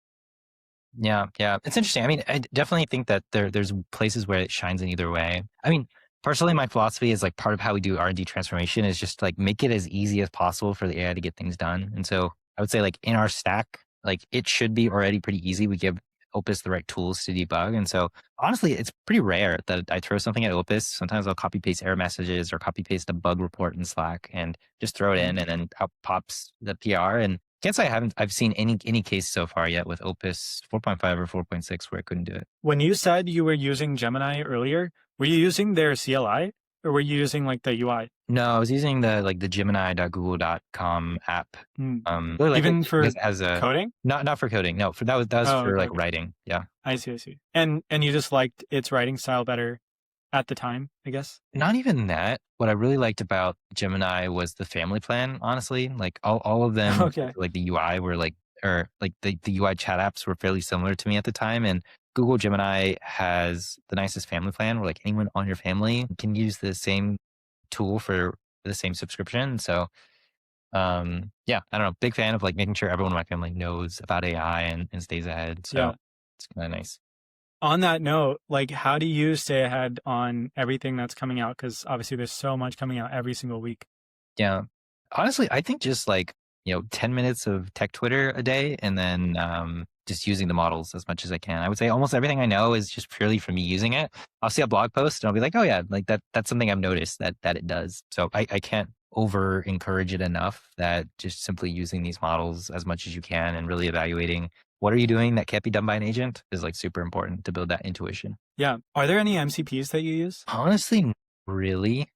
A: Yeah, yeah. It's interesting. I mean, I definitely think that there's places where it shines in either way. I mean, personally, my philosophy is like part of how we do R&D transformation is just like make it as easy as possible for the AI to get things done. And so I would say like in our stack, like it should be already pretty easy. We give Opus the right tools to debug. And so honestly, it's pretty rare that I throw something at Opus. Sometimes I'll copy paste error messages or copy paste a bug report in Slack and just throw it in,
B: Mhm.
A: and then out pops the PR. And can't say I've seen any case so far yet with Opus 4.5 or 4.6 where I couldn't do it.
B: When you said you were using Gemini earlier, were you using their CLI or were you using like the UI?
A: No, I was using the Gemini.google.com app.
B: Hmm.
A: Really like it
B: Even for
A: because as a
B: coding?
A: not for coding. No, for that was
B: Oh,
A: for
B: okay,
A: like
B: okay.
A: writing. Yeah.
B: I see, I see. And you just liked its writing style better at the time, I guess?
A: Not even that. What I really liked about Gemini was the family plan, honestly. Like all of them,
B: Okay.
A: like the UI were like, or like the UI chat apps were fairly similar to me at the time. And Google Gemini has the nicest family plan where like anyone on your family can use the same tool for the same subscription. So Yeah, I don't know. Big fan of like making sure everyone in my family knows about AI and stays ahead. So
B: Yeah.
A: it's kind of nice.
B: On that note, like, how do you stay ahead on everything that's coming out? Because obviously there's so much coming out every single week.
A: Yeah. Honestly, I think just like, 10 minutes of tech Twitter a day and then just using the models as much as I can. I would say almost everything I know is just purely from me using it. I'll see a blog post and I'll be like, oh yeah, like that's something I've noticed that it does. So I can't over encourage it enough that just simply using these models as much as you can and really evaluating what are you doing that can't be done by an agent is like super important to build that intuition.
B: Yeah. Are there any MCPs that you use?
A: Honestly, not really.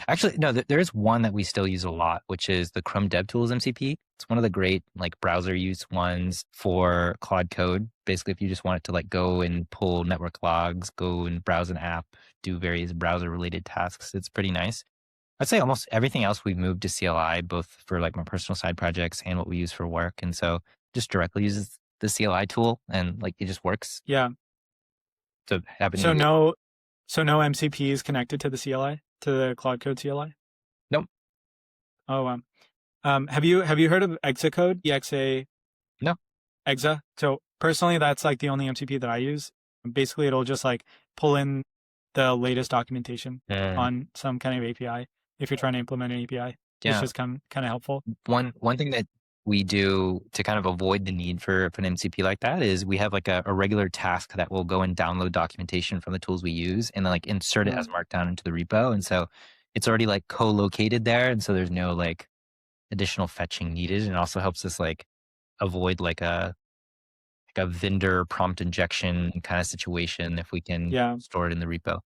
A: Actually, no, there is one that we still use a lot, which is the Chrome DevTools MCP. It's one of the great like browser use ones for Claude Code. Basically, if you just want it to like go and pull network logs, go and browse an app, do various browser related tasks, it's pretty nice. I'd say almost everything else we've moved to CLI, both for like my personal side projects and what we use for work. And so just directly uses the CLI tool and like it just works.
B: Yeah.
A: So happening
B: So
A: to be,
B: no MCPs connected to the CLI, to the Claude Code CLI?
A: nope,
B: Oh, wow. Have you heard of Exacode? EXA
A: no.
B: Exa? So personally, that's like the only MCP that I use. Basically, it'll just like pull in the latest documentation
A: And
B: on some kind of API if you're trying to implement an API. It's
A: yeah,
B: just kind of helpful.
A: one thing that we do to kind of avoid the need for an MCP like that is we have like a regular task that will go and download documentation from the tools we use and then like insert it as markdown into the repo. And so it's already like co-located there. And so there's no like additional fetching needed. And it also helps us like avoid like a vendor prompt injection kind of situation if we can
B: Yeah.
A: store it in the repo.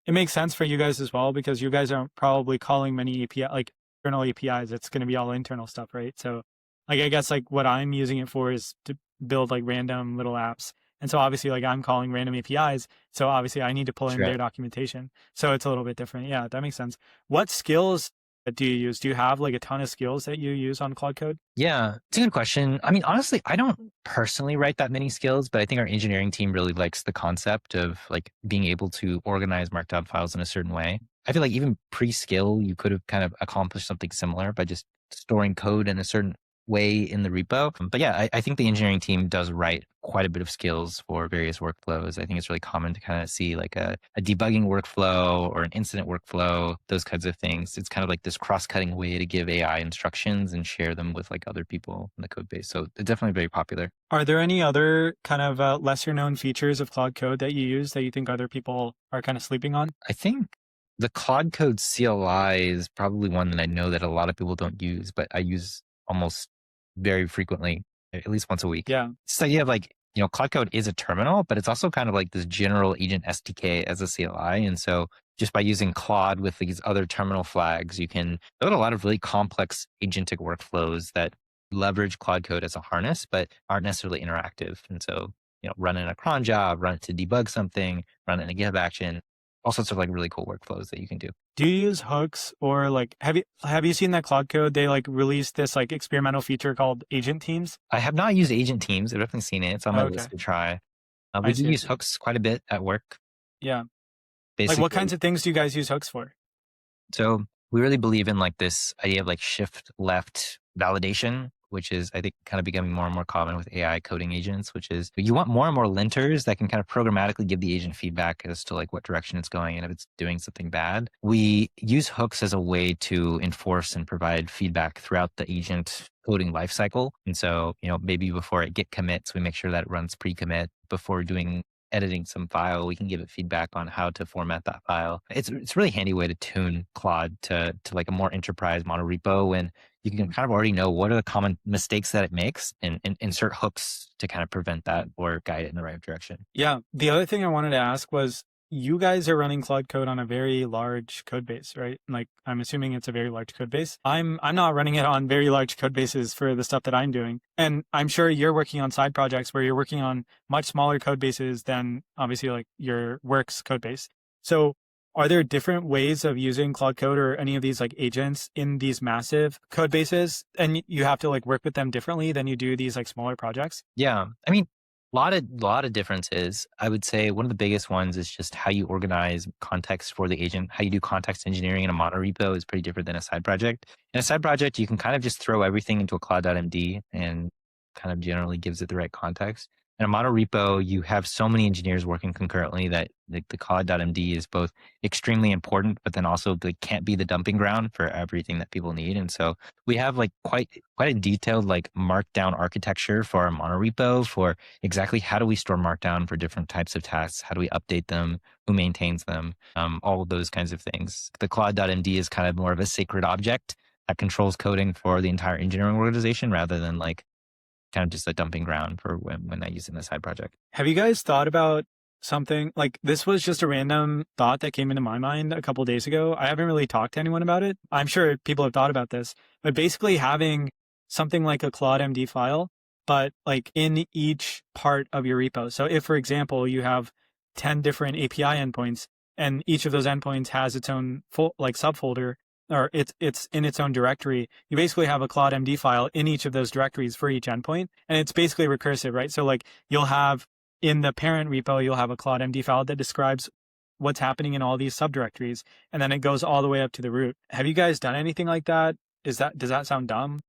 B: It makes sense for you guys as well because you guys aren't probably calling many API, like internal APIs. It's going to be all internal stuff, right? So like, I guess like what I'm using it for is to build like random little apps. And so obviously like I'm calling random APIs. So obviously I need to pull in their documentation. So it's a little bit different. Yeah, that makes sense. What skills do you use? Do you have like a ton of skills that you use on Claude Code?
A: Yeah, it's a good question. I mean, honestly, I don't personally write that many skills, but I think our engineering team really likes the concept of like being able to organize markdown files in a certain way. I feel like even pre-skill, you could have kind of accomplished something similar by just storing code in a certain way in the repo. But yeah, I think the engineering team does write quite a bit of skills for various workflows. I think it's really common to kind of see like a debugging workflow or an incident workflow, those kinds of things. It's kind of like this cross-cutting way to give AI instructions and share them with like other people in the code base. So it's definitely very popular.
B: Are there any other kind of lesser known features of Claude Code that you use that you think other people are kind of sleeping on?
A: I think the Claude Code CLI is probably one that I know that a lot of people don't use, but I use almost very frequently, at least once a week.
B: Yeah.
A: So you have like, Claude Code is a terminal, but it's also kind of like this general agent SDK as a CLI. And so just by using Claude with these other terminal flags, you can build a lot of really complex agentic workflows that leverage Claude Code as a harness, but aren't necessarily interactive. And so, run in a cron job, run it to debug something, run it in a GitHub action, all sorts of like really cool workflows that you can do.
B: Do you use hooks or like have you seen that Claude Code? They like released this like experimental feature called agent teams.
A: I have not used agent teams. I've definitely seen it. It's on my list to try. We do use hooks quite a bit at work.
B: Yeah.
A: Basically,
B: like what kinds of things do you guys use hooks for?
A: So we really believe in like this idea of like shift left validation, which is I think kind of becoming more and more common with AI coding agents, which is you want more and more linters that can kind of programmatically give the agent feedback as to like what direction it's going and if it's doing something bad. We use hooks as a way to enforce and provide feedback throughout the agent coding lifecycle. And so, maybe before it git commits, we make sure that it runs pre-commit. Before doing editing some file, we can give it feedback on how to format that file. It's a really handy way to tune Claude to like a more enterprise monorepo when you can kind of already know what are the common mistakes that it makes and insert hooks to kind of prevent that or guide it in the right direction.
B: Yeah. The other thing I wanted to ask was you guys are running Claude Code on a very large code base, right? Like I'm assuming it's a very large code base. I'm not running it on very large code bases for the stuff that I'm doing. And I'm sure you're working on side projects where you're working on much smaller code bases than obviously like your work's code base. So are there different ways of using Claude Code or any of these like agents in these massive code bases? And you have to like work with them differently than you do these like smaller projects?
A: Yeah. I mean, Lot of differences. I would say one of the biggest ones is just how you organize context for the agent. How you do context engineering in a monorepo is pretty different than a side project. In a side project, you can kind of just throw everything into a cloud.md and kind of generally gives it the right context. In a monorepo, you have so many engineers working concurrently that the cloud.md is both extremely important, but then also can't be the dumping ground for everything that people need. And so we have like quite a detailed like markdown architecture for our monorepo for exactly how do we store markdown for different types of tasks? How do we update them? Who maintains them? All of those kinds of things. The cloud.md is kind of more of a sacred object that controls coding for the entire engineering organization rather than like kind of just a dumping ground for when I use it in a side project.
B: Have you guys thought about something like this? Was just a random thought that came into my mind a couple of days ago. I haven't really talked to anyone about it. I'm sure people have thought about this, but basically having something like a Claude MD file, but like in each part of your repo. So if, for example, you have 10 different API endpoints and each of those endpoints has its own subfolder, or it's in its own directory, you basically have a Claude MD file in each of those directories for each endpoint. And it's basically recursive, right? So like you'll have in the parent repo, you'll have a Claude MD file that describes what's happening in all these subdirectories. And then it goes all the way up to the root. Have you guys done anything like that? Does that sound dumb?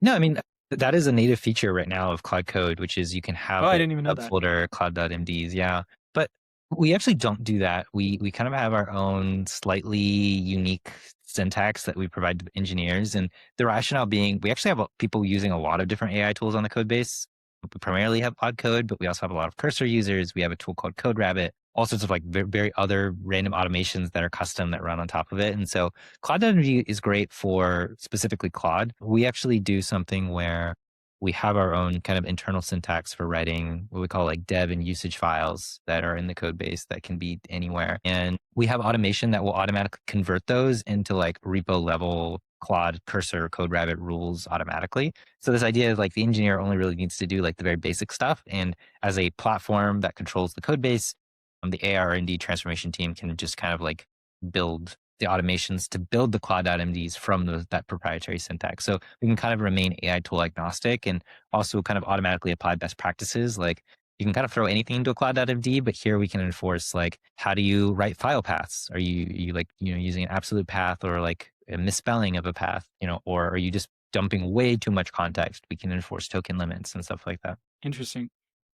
A: No, I mean, that is a native feature right now of Claude Code, which is you can have
B: I didn't even know that.
A: subfolder cloud.mds. Yeah. But we actually don't do that. We kind of have our own slightly unique syntax that we provide to engineers. And the rationale being we actually have people using a lot of different AI tools on the code base. We primarily have Claude Code, but we also have a lot of cursor users. We have a tool called CodeRabbit, all sorts of like very other random automations that are custom that run on top of it. And so Cloud.md is great for specifically Claude. We actually do something where we have our own kind of internal syntax for writing what we call like dev and usage files that are in the code base that can be anywhere. And we have automation that will automatically convert those into like repo level Claude cursor CodeRabbit rules automatically. So this idea is like the engineer only really needs to do like the very basic stuff. And as a platform that controls the code base, the AR&D transformation team can just kind of like build the automations to build the cloud.mds from that proprietary syntax. So we can kind of remain AI tool agnostic and also kind of automatically apply best practices. Like you can kind of throw anything into a cloud.md, but here we can enforce like, how do you write file paths? Are you like, using an absolute path or like a misspelling of a path, or are you just dumping way too much context? We can enforce token limits and stuff like that.
B: Interesting.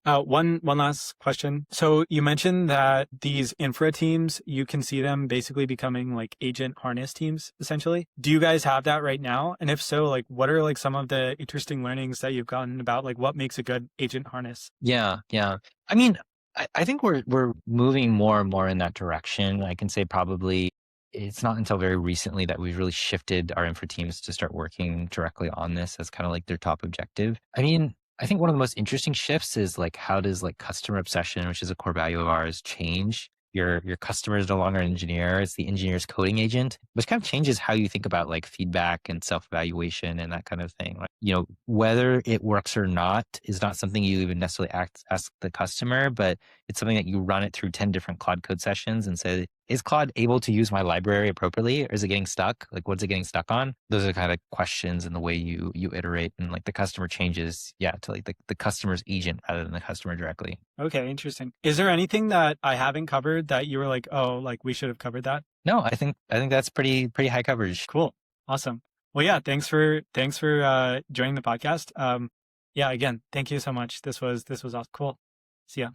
B: One last question. So you mentioned that these infra teams, you can see them basically becoming like agent harness teams, essentially. Do you guys have that right now? And if so, like what are like some of the interesting learnings that you've gotten about like what makes a good agent harness?
A: Yeah. I mean, I think we're moving more and more in that direction. I can say probably it's not until very recently that we've really shifted our infra teams to start working directly on this as kind of like their top objective. I mean, I think one of the most interesting shifts is like how does like customer obsession, which is a core value of ours, change? Your customer is no longer an engineer; it's the engineer's coding agent, which kind of changes how you think about like feedback and self-evaluation and that kind of thing. Like, whether it works or not is not something you even necessarily ask the customer, but it's something that you run it through 10 different Claude Code sessions and say, is Claude able to use my library appropriately, or is it getting stuck? Like, what's it getting stuck on? Those are kind of questions and the way you iterate, and like the customer changes, to like the customer's agent rather than the customer directly.
B: Okay, interesting. Is there anything that I haven't covered that you were like, oh, like we should have covered that?
A: No, I think that's pretty high coverage.
B: Cool. Awesome. Well, yeah, thanks for joining the podcast. Yeah, again, thank you so much. This was awesome. Cool. See ya.